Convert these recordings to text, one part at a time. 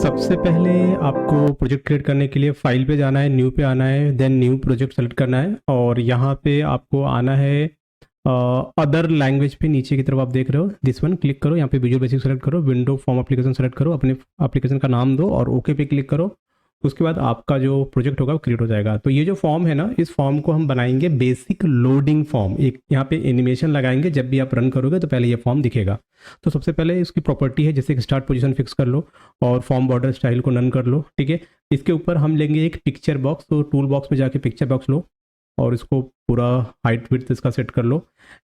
सबसे पहले आपको प्रोजेक्ट क्रिएट करने के लिए फाइल पे जाना है, न्यू पे आना है, देन न्यू प्रोजेक्ट सेलेक्ट करना है और यहाँ पे आपको आना है अदर लैंग्वेज पे। नीचे की तरफ आप देख रहे हो दिस वन, क्लिक करो, यहाँ पे विजुअल बेसिक सेलेक्ट करो, विंडो फॉर्म एप्लीकेशन सेलेक्ट करो, अपने एप्लीकेशन का नाम दो और ओके पे क्लिक करो। उसके बाद आपका जो प्रोजेक्ट होगा वो क्रिएट हो जाएगा। तो ये जो फॉर्म है ना, इस फॉर्म को हम बनाएंगे बेसिक लोडिंग फॉर्म। एक यहाँ पे एनिमेशन लगाएंगे, जब भी आप रन करोगे तो पहले ये फॉर्म दिखेगा। तो सबसे पहले इसकी प्रॉपर्टी है, जैसे स्टार्ट पोजीशन फिक्स कर लो और फॉर्म बॉर्डर स्टाइल को नन कर लो, ठीक है। इसके ऊपर हम लेंगे एक पिक्चर बॉक्स, तो टूल बॉक्स में जाके पिक्चर बॉक्स लो और इसको पूरा हाइट विड्थ इसका सेट कर लो।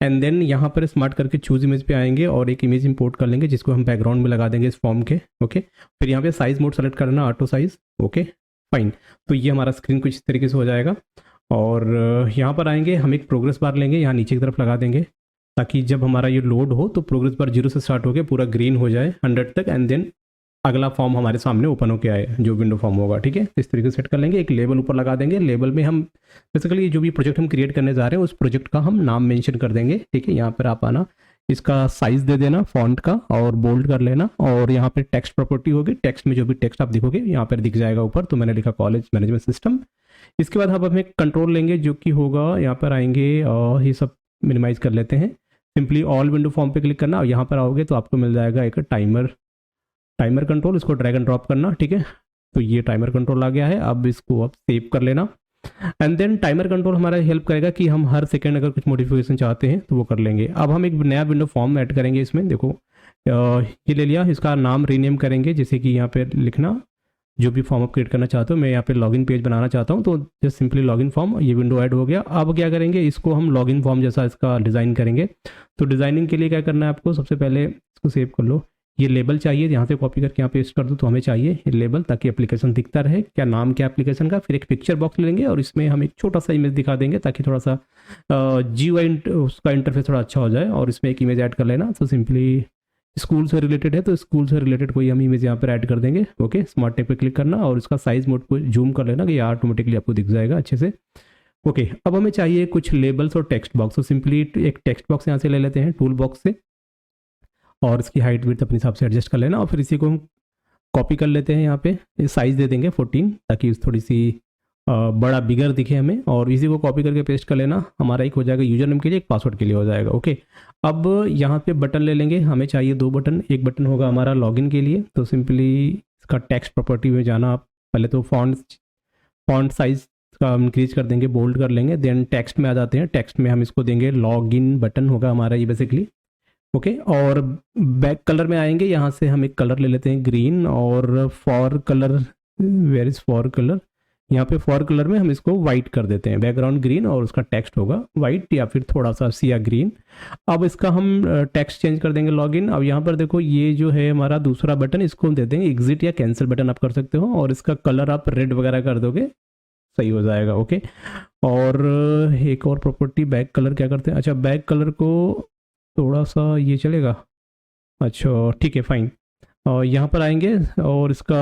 एंड देन यहाँ पर स्मार्ट करके चूज इमेज पे आएंगे और एक इमेज इंपोर्ट कर लेंगे जिसको हम बैकग्राउंड में लगा देंगे इस फॉर्म के। ओके, फिर यहाँ पे साइज मोड सेलेक्ट करना, ऑटो साइज। ओके फाइन, तो ये हमारा स्क्रीन कुछ इस तरीके से हो जाएगा। और यहाँ पर आएंगे, हम एक प्रोग्रेस बार लेंगे, यहाँ नीचे की तरफ लगा देंगे ताकि जब हमारा ये लोड हो तो प्रोग्रेस बार 0 से स्टार्ट होकर पूरा ग्रीन हो जाए 100 तक, एंड देन अगला फॉर्म हमारे सामने ओपन होकर आए जो विंडो फॉर्म होगा, ठीक है। तो इस तरीके से सेट कर लेंगे। एक लेबल ऊपर लगा देंगे, लेबल में हम बेसिकली जो भी प्रोजेक्ट हम क्रिएट करने जा रहे हैं उस प्रोजेक्ट का हम नाम मेंशन कर देंगे, ठीक है। यहाँ पर आप आना, इसका साइज दे देना फॉन्ट का और बोल्ड कर लेना। और यहाँ पे टेक्स्ट प्रॉपर्टी होगी, टेक्स्ट में जो भी टेक्स्ट आप दिखोगे यहाँ पर दिख जाएगा ऊपर। तो मैंने लिखा कॉलेज मैनेजमेंट सिस्टम। इसके बाद हम एक कंट्रोल लेंगे जो कि होगा, यहाँ पर आएंगे और ये सब मिनिमाइज कर लेते हैं। सिंपली ऑल विंडो फॉर्म पे क्लिक करना और यहाँ पर आओगे तो आपको मिल जाएगा एक टाइमर कंट्रोल, इसको ड्रैग एंड ड्रॉप करना, ठीक है। तो ये टाइमर कंट्रोल आ गया है। अब इसको आप सेव कर लेना। एंड देन टाइमर कंट्रोल हमारा हेल्प करेगा कि हम हर सेकंड अगर कुछ मॉडिफिकेशन चाहते हैं तो वो कर लेंगे। अब हम एक नया विंडो फॉर्म ऐड करेंगे इसमें। देखो ये ले लिया, इसका नाम रीनेम करेंगे, जैसे कि यहाँ पे लिखना जो भी फॉर्म आप क्रिएट करना चाहते हो। मैं यहाँ पे लॉगिन पेज बनाना चाहता हूँ, तो जस्ट सिंपली लॉगिन फॉर्म, ये विंडो ऐड हो गया। अब क्या करेंगे, इसको हम लॉगिन फॉर्म जैसा इसका डिज़ाइन करेंगे। तो डिज़ाइनिंग के लिए क्या करना है आपको, सबसे पहले इसको सेव कर लो। ये लेबल चाहिए, यहाँ से कॉपी करके यहाँ पेस्ट कर दो। तो हमें चाहिए ये लेबल ताकि एप्लीकेशन दिखता रहे, क्या नाम क्या एप्लीकेशन का। फिर एक पिक्चर बॉक्स लेंगे और इसमें हम एक छोटा सा इमेज दिखा देंगे ताकि थोड़ा सा जीयूआई उसका इंटरफेस थोड़ा अच्छा हो जाए। और इसमें एक इमेज ऐड कर लेना। तो सिंपली स्कूल से रिलेटेड है तो स्कूल से रिलेटेड कोई हम इमेज यहाँ पर ऐड कर देंगे। ओके, स्मार्ट टेप पे क्लिक करना और इसका साइज मोड को जूम कर लेना कि ये ऑटोमेटिकली आपको दिख जाएगा अच्छे से। ओके, अब हमें चाहिए कुछ लेबल्स और टेक्स्ट बॉक्स। तो सिंपली एक टेक्स्ट बॉक्स यहाँ से ले लेते हैं टूल बॉक्स से और इसकी हाइट विड्थ अपने हिसाब से एडजस्ट कर लेना। और फिर इसी को हम कॉपी कर लेते हैं, यहाँ पे साइज दे देंगे 14 ताकि थोड़ी सी बड़ा बिगर दिखे हमें। और इसी को कॉपी करके पेस्ट कर लेना। हमारा एक हो जाएगा यूजर नेम के लिए, एक पासवर्ड के लिए हो जाएगा। ओके, अब यहाँ पे बटन ले लेंगे, हमें चाहिए 2 बटन। एक बटन होगा हमारा लॉगिन के लिए, तो सिंपली इसका टेक्स्ट प्रॉपर्टी में जाना आप पहले, तो फॉन्ट साइज का इंक्रीज कर देंगे, बोल्ड कर लेंगे। देन टेक्स्ट में आ जाते हैं, टेक्स्ट में हम इसको देंगे लॉगिन बटन होगा हमारा ये बेसिकली। ओके, और बैक कलर में आएंगे, यहाँ से हम एक कलर ले लेते हैं ग्रीन। और four colour, where is four colour, यहाँ पे फॉर कलर में हम इसको वाइट कर देते हैं, बैकग्राउंड ग्रीन और उसका टेक्स्ट होगा वाइट या फिर थोड़ा सा सिया ग्रीन। अब इसका हम टेक्स्ट चेंज कर देंगे लॉगिन। अब यहाँ पर देखो ये जो है हमारा दूसरा बटन, इसको हम दे देंगे एग्जिट या कैंसिल बटन आप कर सकते हो। और इसका कलर आप रेड वगैरह कर दोगे, सही हो जाएगा। ओके, और एक और प्रॉपर्टी बैक कलर क्या करते हैं, अच्छा बैक कलर को थोड़ा सा ये चलेगा, अच्छा ठीक है फाइन। और यहाँ पर आएंगे और इसका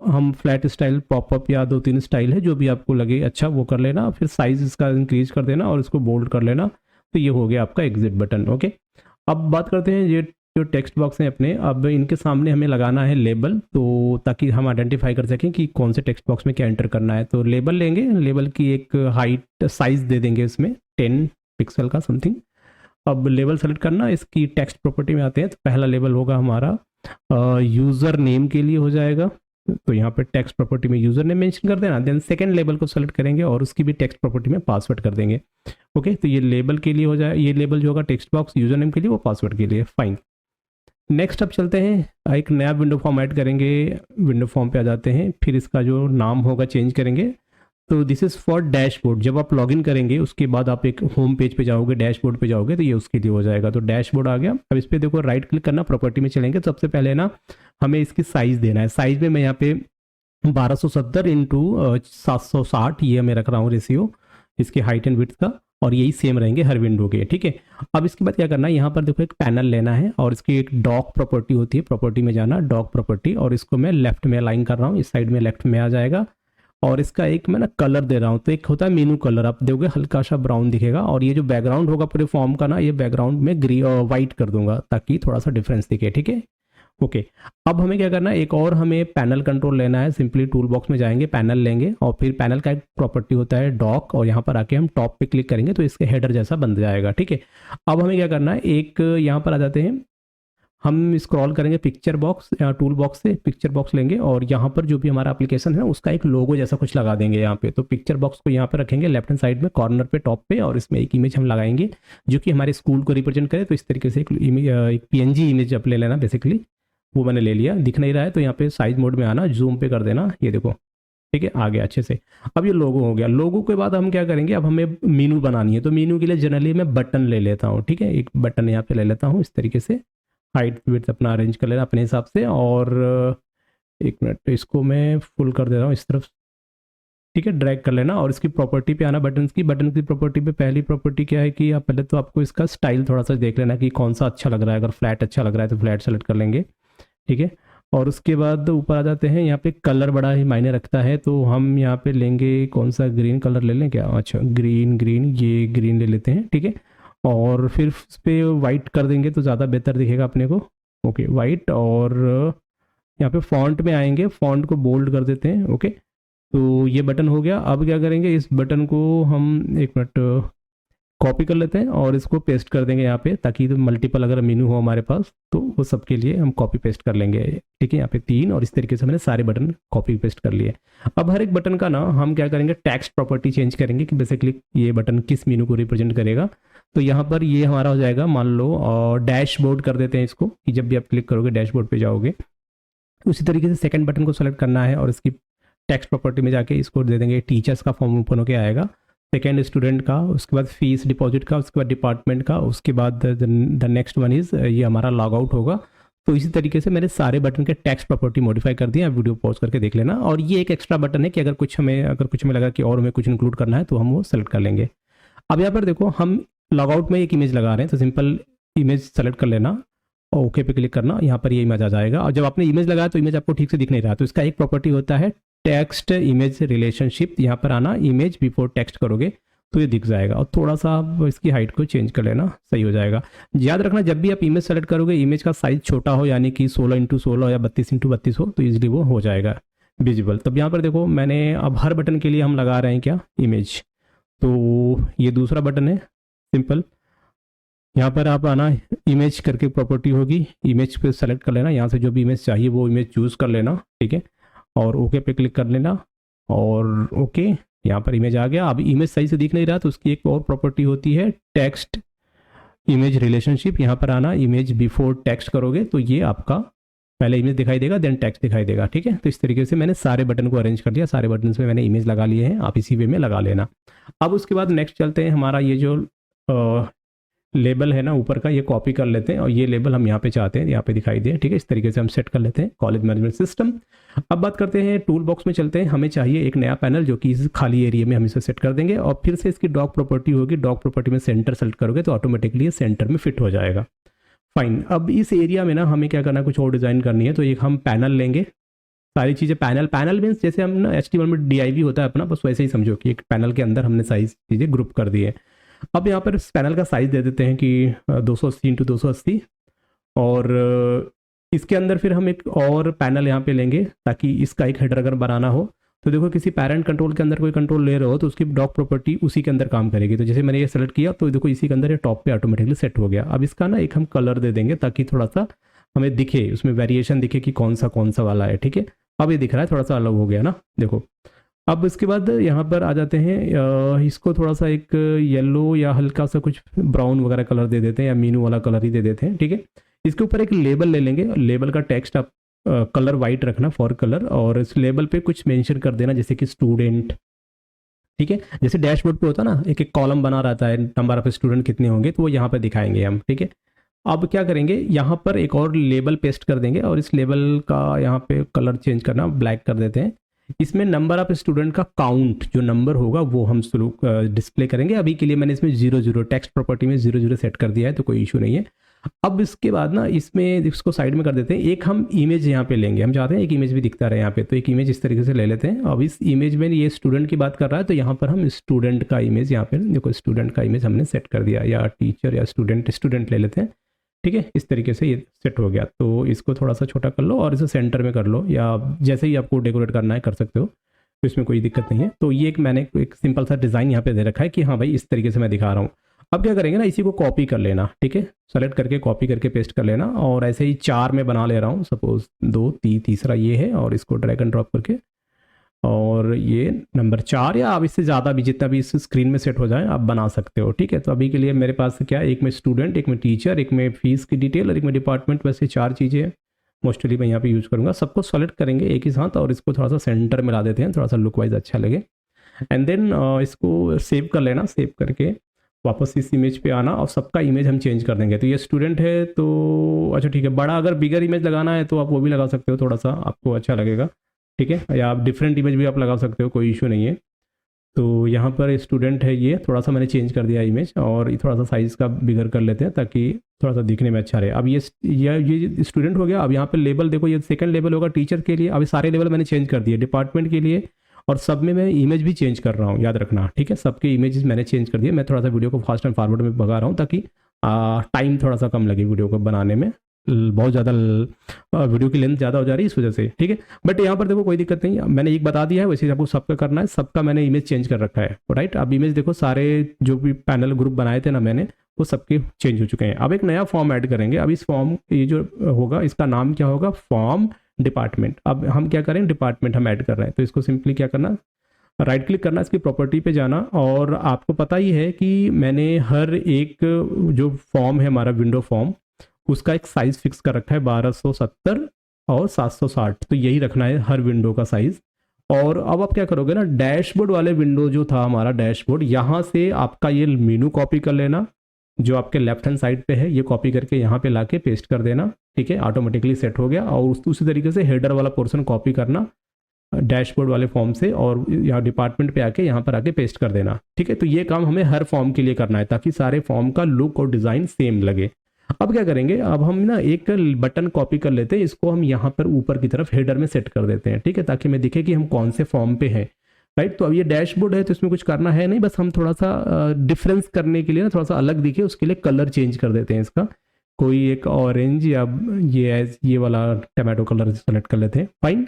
हम फ्लैट स्टाइल, पॉपअप या 2-3 स्टाइल है जो भी आपको लगे अच्छा वो कर लेना। फिर साइज इसका इंक्रीज कर देना और इसको बोल्ड कर लेना। तो ये हो गया आपका एग्जिट बटन। ओके, अब बात करते हैं ये जो टेक्स्ट बॉक्स हैं अपने, अब इनके सामने हमें लगाना है लेबल, तो ताकि हम आइडेंटिफाई कर सकें कि कौन से टेक्स्ट बॉक्स में क्या एंटर करना है। तो लेबल लेंगे, लेबल की एक हाइट साइज दे देंगे इसमें 10 पिक्सल का समथिंग। अब लेबल सेलेक्ट करना, इसकी टेक्स्ट प्रॉपर्टी में आते हैं। तो पहला लेबल होगा हमारा यूज़र नेम के लिए हो जाएगा, तो यहाँ पे टेक्स्ट प्रॉपर्टी में यूज़र नेम मेंशन कर देना। देन सेकंड लेबल को सेलेक्ट करेंगे और उसकी भी टेक्स्ट प्रॉपर्टी में पासवर्ड कर देंगे। ओके, तो ये लेबल के लिए हो जाए, ये लेबल जो होगा टेक्स्ट बॉक्स यूज़र नेम के लिए, वो पासवर्ड के लिए। फाइन, नेक्स्ट अब चलते हैं, एक नया विंडो फॉर्म ऐड करेंगे। विंडो फॉर्म पे आ जाते हैं, फिर इसका जो नाम होगा चेंज करेंगे। तो दिस इज़ फॉर डैशबोर्ड। जब आप लॉगिन करेंगे उसके बाद आप एक होम पेज पे जाओगे, डैशबोर्ड पे जाओगे, तो ये उसके लिए हो जाएगा। तो डैशबोर्ड आ गया। अब इस पर देखो राइट क्लिक करना, प्रॉपर्टी में चलेंगे। तो सबसे पहले ना हमें इसकी साइज़ देना है। साइज़ में मैं यहाँ पे 1270 इंटू 760 ये मैं रख रहा हूँ रेशियो इसके हाइट एंड विड्थ का, और यही सेम रहेंगे हर विंडो के, ठीक है। अब इसके बाद क्या करना है, यहाँ पर देखो एक पैनल लेना है और इसकी एक डॉक प्रॉपर्टी होती है, प्रॉपर्टी में जाना, डॉक प्रॉपर्टी, और इसको मैं लेफ्ट में अलाइन कर रहा हूँ, इस साइड में लेफ्ट में आ जाएगा। और इसका एक मैं ना कलर दे रहा हूँ, तो एक होता है मेनू कलर, आप दोगे हल्का सा ब्राउन दिखेगा। और ये जो बैकग्राउंड होगा पूरे फॉर्म का ना, ये बैकग्राउंड में वाइट कर दूंगा ताकि थोड़ा सा डिफरेंस दिखे, ठीक है। ओके, अब हमें क्या करना है, एक और हमें पैनल कंट्रोल लेना है। सिंपली टूल बॉक्स में जाएंगे, पैनल लेंगे और फिर पैनल का एक प्रॉपर्टी होता है डॉक, और यहाँ पर आके हम टॉप पे क्लिक करेंगे तो इसके हेडर जैसा बन जाएगा। ठीक है, अब हमें क्या करना है, एक यहाँ पर आ जाते हैं, हम स्क्रॉल करेंगे पिक्चर बॉक्स या टूल बॉक्स से पिक्चर बॉक्स लेंगे और यहाँ पर जो भी हमारा एप्लीकेशन है उसका एक लोगो जैसा कुछ लगा देंगे यहाँ पे। तो पिक्चर बॉक्स को यहाँ पे रखेंगे लेफ्ट हैंड साइड में कॉर्नर पे टॉप पे, और इसमें एक इमेज हम लगाएंगे जो कि हमारे स्कूल को रिप्रेजेंट करे। तो इस तरीके से एक पीएनजी इमेज आप ले लेना बेसिकली, वो मैंने ले लिया। दिख नहीं रहा है तो यहाँ पे साइज मोड में आना, जूम पे कर देना, ये देखो ठीक है, आ गया अच्छे से। अब ये लोगो हो गया। लोगो के बाद हम क्या करेंगे, अब हमें मीनू बनानी है। तो मीनू के लिए जनरली मैं बटन ले लेता हूँ। ठीक है, एक बटन यहाँ पे ले लेता हूँ इस तरीके से, हाइट विड्थ अपना अरेंज कर लेना अपने हिसाब से, और एक मिनट, तो इसको मैं फुल कर दे रहा हूँ इस तरफ। ठीक है, ड्रैग कर लेना और इसकी प्रॉपर्टी पे आना, बटन की प्रॉपर्टी पे पहली प्रॉपर्टी क्या है कि आप पहले तो आपको इसका स्टाइल थोड़ा सा देख लेना कि कौन सा अच्छा लग रहा है। अगर फ्लैट अच्छा लग रहा है तो फ्लैट सेलेक्ट कर लेंगे। ठीक है, और उसके बाद ऊपर आ जाते हैं, यहाँ पे कलर बड़ा ही मायने रखता है, तो हम यहाँ पे लेंगे कौन सा, ग्रीन कलर ले लें क्या? अच्छा, ग्रीन, ये ग्रीन ले लेते हैं। ठीक है, और फिर उस पर वाइट कर देंगे तो ज़्यादा बेहतर दिखेगा अपने को। ओके, वाइट, और यहाँ पे फॉन्ट में आएंगे, फॉन्ट को बोल्ड कर देते हैं। ओके, तो ये बटन हो गया। अब क्या करेंगे, इस बटन को हम एक मिनट कॉपी कर लेते हैं और इसको पेस्ट कर देंगे यहाँ पे, ताकि तो मल्टीपल अगर मेनू हो हमारे पास तो वो सबके लिए हम कॉपी पेस्ट कर लेंगे। ठीक है, यहाँ पे 3, और इस तरीके से मैंने सारे बटन कॉपी पेस्ट कर लिए। अब हर एक बटन का ना हम क्या करेंगे, टेक्स्ट प्रॉपर्टी चेंज करेंगे कि बेसिकली ये बटन किस मेनू को रिप्रेजेंट करेगा। तो यहाँ पर ये हमारा हो जाएगा, मान लो, और डैशबोर्ड कर देते हैं इसको, कि जब भी आप क्लिक करोगे डैशबोर्ड पे जाओगे। उसी तरीके से सेकंड बटन को सेलेक्ट करना है और इसकी टेक्स्ट प्रॉपर्टी में जाके इसको दे देंगे, टीचर्स का फॉर्म ओपन होकर आएगा, सेकेंड स्टूडेंट का, उसके बाद फीस डिपॉजिट का, उसके बाद डिपार्टमेंट का, उसके बाद द नेक्स्ट वन इज़ ये हमारा लॉग आउट होगा। तो इसी तरीके से मैंने सारे बटन के टेक्स्ट प्रॉपर्टी मॉडिफाई कर दिया। वीडियो पॉज करके देख लेना। और ये एक एक्स्ट्रा बटन है कि अगर कुछ हमें लगा कि और हमें कुछ इंक्लूड करना है तो हम वो सेलेक्ट कर लेंगे। अब यहाँ पर देखो, हम लॉग आउट में एक इमेज लगा रहे हैं, तो सिंपल इमेज सेलेक्ट कर लेना और ओके पे क्लिक करना, यहाँ पर ये इमेज आ जाएगा। और जब आपने इमेज लगाया तो इमेज आपको ठीक से दिख नहीं रहा, तो इसका एक प्रॉपर्टी होता है टेक्स्ट इमेज रिलेशनशिप। यहाँ पर आना, इमेज बिफोर टेक्स्ट करोगे तो ये दिख जाएगा, और थोड़ा सा आप इसकी हाइट को चेंज कर लेना, सही हो जाएगा। याद रखना, जब भी आप इमेज सेलेक्ट करोगे, इमेज का साइज छोटा हो, यानी कि 16x16 या 32x32 हो, तो इजीली वो हो जाएगा विजिबल। तब यहाँ पर देखो, मैंने अब हर बटन के लिए हम लगा रहे हैं क्या, इमेज। तो ये दूसरा बटन है, सिंपल यहाँ पर आप आना, इमेज करके प्रॉपर्टी होगी, इमेज पे सेलेक्ट कर लेना, यहाँ से जो भी इमेज चाहिए वो इमेज चूज़ कर लेना। ठीक है, और ओके पे क्लिक कर लेना, और ओके, यहाँ पर इमेज आ गया। अब इमेज सही से दिख नहीं रहा तो उसकी एक और प्रॉपर्टी होती है टेक्स्ट इमेज रिलेशनशिप। यहाँ पर आना, इमेज बिफोर टेक्स्ट करोगे तो ये आपका पहले इमेज दिखाई देगा, देन टेक्स्ट दिखाई देगा। ठीक है, तो इस तरीके से मैंने सारे बटन को अरेंज कर दिया, सारे बटन में मैंने इमेज लगा लिए हैं, आप इसी वे में लगा लेना। अब उसके बाद नेक्स्ट चलते हैं, हमारा ये जो लेबल है ना ऊपर का, ये कॉपी कर लेते हैं और ये लेबल हम यहाँ पे चाहते हैं यहाँ पे दिखाई दे। ठीक है, इस तरीके से हम सेट कर लेते हैं कॉलेज मैनेजमेंट सिस्टम। अब बात करते हैं टूल बॉक्स में चलते हैं। हमें चाहिए एक नया पैनल जो कि इस खाली एरिया में हम इसे सेट कर देंगे, और फिर से इसकी डॉक प्रॉपर्टी होगी। डॉक प्रॉपर्टी में सेंटर सेलेक्ट करोगे तो ऑटोमेटिकली ये सेंटर में फिट हो जाएगा। फाइन, अब इस एरिया में ना हमें क्या करना है, कुछ और डिज़ाइन करनी है। तो एक हम पैनल लेंगे, सारी चीज़ें पैनल मीन्स जैसे हम ना HTML में DIV होता है अपना, बस वैसे ही समझो कि एक पैनल के अंदर हमने सारी चीज़ें ग्रुप कर दी है। अब यहाँ पर इस पैनल का साइज़ दे देते हैं कि 280x280, और इसके अंदर फिर हम एक और पैनल यहाँ पे लेंगे ताकि इसका एक हेडर अगर बनाना हो तो देखो, किसी पैरेंट कंट्रोल के अंदर कोई कंट्रोल ले रहे हो तो उसकी डॉक प्रॉपर्टी उसी के अंदर काम करेगी। तो जैसे मैंने ये सेलेक्ट किया तो देखो इसी के अंदर ये टॉप पे ऑटोमेटिकली सेट हो गया। अब इसका ना एक हम कलर दे देंगे ताकि थोड़ा सा हमें दिखे, उसमें वेरिएशन दिखे कि कौन सा वाला है। ठीक है, अब ये दिख रहा है, थोड़ा सा अलग हो गया ना, देखो। अब इसके बाद यहाँ पर आ जाते हैं, इसको थोड़ा सा एक येलो या हल्का सा कुछ ब्राउन वगैरह कलर दे देते हैं, या मीनू वाला कलर ही दे देते हैं। ठीक है, इसके ऊपर एक लेबल ले लेंगे, लेबल का टेक्स्ट आप कलर वाइट रखना फॉर कलर, और इस लेबल पे कुछ मेंशन कर देना जैसे कि स्टूडेंट। ठीक है, जैसे डैशबोर्ड पे होता है ना, एक एक कॉलम बना रहता है, नंबर ऑफ स्टूडेंट कितने होंगे, तो वो यहाँ पर दिखाएंगे हम। ठीक है, अब क्या करेंगे, यहाँ पर एक और लेबल पेस्ट कर देंगे, और इस लेबल का यहाँ पे कलर चेंज करना, ब्लैक कर देते हैं। इसमें नंबर ऑफ स्टूडेंट का काउंट जो नंबर होगा वो हम डिस्प्ले करेंगे। अभी के लिए मैंने इसमें 00 टेक्स्ट प्रॉपर्टी में 00 सेट कर दिया है, तो कोई इशू नहीं है। अब इसके बाद ना इसमें इसको साइड में कर देते हैं। एक हम इमेज यहाँ पे लेंगे, हम चाहते हैं एक इमेज भी दिखता रहे यहाँ पे, तो एक इमेज इस तरीके से ले लेते हैं। अब इस इमेज में ये स्टूडेंट की बात कर रहा है, तो यहाँ पर हम स्टूडेंट का इमेज, यहाँ पे देखो स्टूडेंट का इमेज हमने सेट कर दिया, या टीचर या स्टूडेंट ले लेते हैं। ठीक है, इस तरीके से ये सेट हो गया। तो इसको थोड़ा सा छोटा कर लो और इसे सेंटर में कर लो, या जैसे ही आपको डेकोरेट करना है कर सकते हो, तो इसमें कोई दिक्कत नहीं है। तो ये मैंने एक सिंपल सा डिज़ाइन यहाँ पे दे रखा है कि हाँ भाई इस तरीके से मैं दिखा रहा हूँ। अब क्या करेंगे ना, इसी को कॉपी कर लेना, ठीक है, सेलेक्ट करके कॉपी करके पेस्ट कर लेना, और ऐसे ही 4 में बना ले रहा हूँ, सपोज 2 तीसरा ये है, और इसको ड्रैग एंड ड्रॉप करके, और ये नंबर 4, या आप इससे ज़्यादा भी जितना भी इस स्क्रीन में सेट हो जाए आप बना सकते हो। ठीक है, तो अभी के लिए मेरे पास क्या है, एक में स्टूडेंट, एक में टीचर, एक में फीस की डिटेल और एक में डिपार्टमेंट, वैसे 4 चीज़ें हैं मोस्टली मैं यहाँ पे यूज़ करूँगा। सबको सेलेक्ट करेंगे एक ही साथ और इसको थोड़ा सा सेंटर में ला देते हैं, थोड़ा सा लुक वाइज अच्छा लगे। एंड देन इसको सेव कर लेना, सेव करके वापस इस इमेज पे आना, और सबका इमेज हम चेंज कर देंगे। तो ये स्टूडेंट है, तो अच्छा ठीक है, बड़ा अगर बिगर इमेज लगाना है तो आप वो भी लगा सकते हो, थोड़ा सा आपको अच्छा लगेगा, ठीक है, या आप डिफरेंट इमेज भी आप लगा सकते हो, कोई इशू नहीं है। तो यहाँ पर स्टूडेंट है, ये थोड़ा सा मैंने चेंज कर दिया इमेज, और थोड़ा सा साइज़ का बिगर कर लेते हैं ताकि थोड़ा सा दिखने में अच्छा रहे। अब ये स्टूडेंट हो गया। अब यहाँ पे लेबल देखो, ये सेकंड लेबल होगा टीचर के लिए। अब सारे लेवल मैंने चेंज कर दिए डिपार्टमेंट के लिए, और सब में मैं इमेज भी चेंज कर रहा हूँ, याद रखना, ठीक है, सबके इमेजेस मैंने चेंज कर दिए। मैं थोड़ा सा वीडियो को फास्ट एंड फॉरवर्ड में भगा रहा हूँ ताकि टाइम थोड़ा सा कम लगे वीडियो को बनाने में, बहुत ज़्यादा वीडियो की लेंथ ज़्यादा हो जा रही है इस वजह से, ठीक है। बट यहाँ पर देखो कोई दिक्कत नहीं, मैंने एक बता दिया है, वैसे आपको सबका करना है, सबका मैंने इमेज चेंज कर रखा है, राइट। अब इमेज देखो, सारे जो भी पैनल ग्रुप बनाए थे ना मैंने, वो सबके चेंज हो चुके हैं। अब एक नया फॉर्म ऐड करेंगे। अब इस फॉर्म, ये जो होगा इसका नाम क्या होगा, फॉर्म डिपार्टमेंट। अब हम क्या करें, डिपार्टमेंट हम ऐड कर रहे हैं, तो इसको सिंपली क्या करना, राइट क्लिक करना, इसकी प्रॉपर्टी पे जाना, और आपको पता ही है कि मैंने हर एक जो फॉर्म है हमारा विंडो फॉर्म, उसका एक साइज़ फिक्स कर रखा है 1270 और 760, तो यही रखना है हर विंडो का साइज़। और अब आप क्या करोगे ना, डैशबोर्ड वाले विंडो जो था हमारा डैशबोर्ड, यहाँ से आपका ये मेनू कॉपी कर लेना, जो आपके लेफ्ट हैंड साइड पे है, ये कॉपी करके यहाँ पे लाके पेस्ट कर देना, ठीक है, ऑटोमेटिकली सेट हो गया। और उसी तरीके से हेडर वाला पोर्शन कॉपी करना डैशबोर्ड वाले फॉर्म से, और यहाँ डिपार्टमेंट पे आके यहाँ पर आके पेस्ट कर देना, ठीक है। तो ये काम हमें हर फॉर्म के लिए करना है ताकि सारे फॉर्म का लुक और डिज़ाइन सेम लगे। अब क्या करेंगे, अब हम ना एक बटन कॉपी कर लेते हैं, इसको हम यहाँ पर ऊपर की तरफ हेडर में सेट कर देते हैं, ठीक है, ताकि हमें दिखे कि हम कौन से फॉर्म पे हैं, राइट। तो अब ये डैशबोर्ड है, तो इसमें कुछ करना है नहीं, बस हम थोड़ा सा डिफरेंस करने के लिए ना, थोड़ा सा अलग दिखे उसके लिए कलर चेंज कर देते हैं इसका, कोई एक ऑरेंज या ये वाला टमाटो कलर सेलेक्ट कर लेते हैं, फाइन।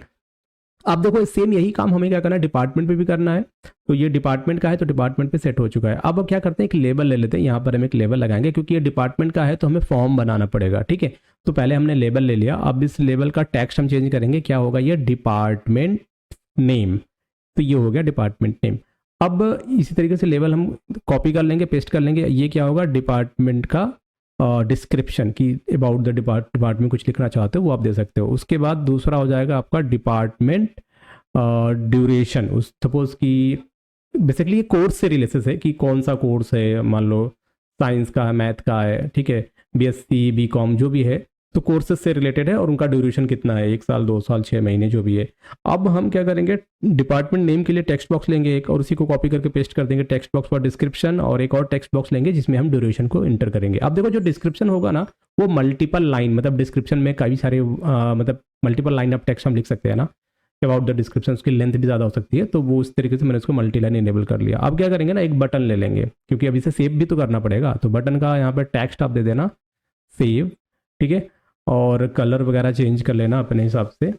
आप देखो सेम यही काम हमें क्या करना है, डिपार्टमेंट पे भी करना है। तो ये डिपार्टमेंट का है, तो डिपार्टमेंट पे सेट हो चुका है। अब क्या करते हैं, एक लेबल ले लेते हैं, यहाँ पर हम एक लेबल लगाएंगे, क्योंकि ये डिपार्टमेंट का है तो हमें फॉर्म बनाना पड़ेगा, ठीक है। तो पहले हमने लेबल ले लिया, अब इस लेबल का टेक्स्ट हम चेंज करेंगे, क्या होगा, ये डिपार्टमेंट नेम, तो ये हो गया डिपार्टमेंट नेम। अब इसी तरीके से लेबल हम कॉपी कर लेंगे, पेस्ट कर लेंगे, ये क्या होगा, डिपार्टमेंट का डिस्क्रिप्शन की अबाउट द डिपार्टमेंट कुछ लिखना चाहते हो वो आप दे सकते हो। उसके बाद दूसरा हो जाएगा आपका डिपार्टमेंट ड्यूरेशन, उस सपोज कि बेसिकली ये कोर्स से रिलेटेड है कि कौन सा कोर्स है, मान लो साइंस का है, मैथ का है, ठीक है, बीएससी बीकॉम जो भी है, तो कोर्सेज से रिलेटेड है, और उनका ड्यूरेशन कितना है, 1 साल 2 साल 6 महीने जो भी है। अब हम क्या करेंगे, डिपार्टमेंट नेम के लिए टेक्स्ट बॉक्स लेंगे एक, और उसी को कॉपी करके पेस्ट कर देंगे टेक्स्ट बॉक्स फॉर डिस्क्रिप्शन, और एक और टेक्स्ट बॉक्स लेंगे जिसमें हम ड्यूरेशन को इंटर करेंगे। अब देखो जो डिस्क्रिप्शन होगा ना, वो मल्टीपल लाइन, मतलब डिस्क्रिप्शन में कई सारे मतलब मल्टीपल लाइन ऑफ टेक्स्ट हम लिख सकते हैं ना, अबाउट द डिस्क्रिप्शन, उसकी लेंथ भी ज़्यादा हो सकती है, तो वो उस तरीके से मैंने उसको मल्टी लाइन इनेबल कर लिया। अब क्या करेंगे ना, एक बटन ले लेंगे, क्योंकि अभी से सेव भी तो करना पड़ेगा, तो बटन का यहाँ पर टेक्स्ट आप दे देना सेव, ठीक है, और कलर वगैरह चेंज कर लेना अपने हिसाब से।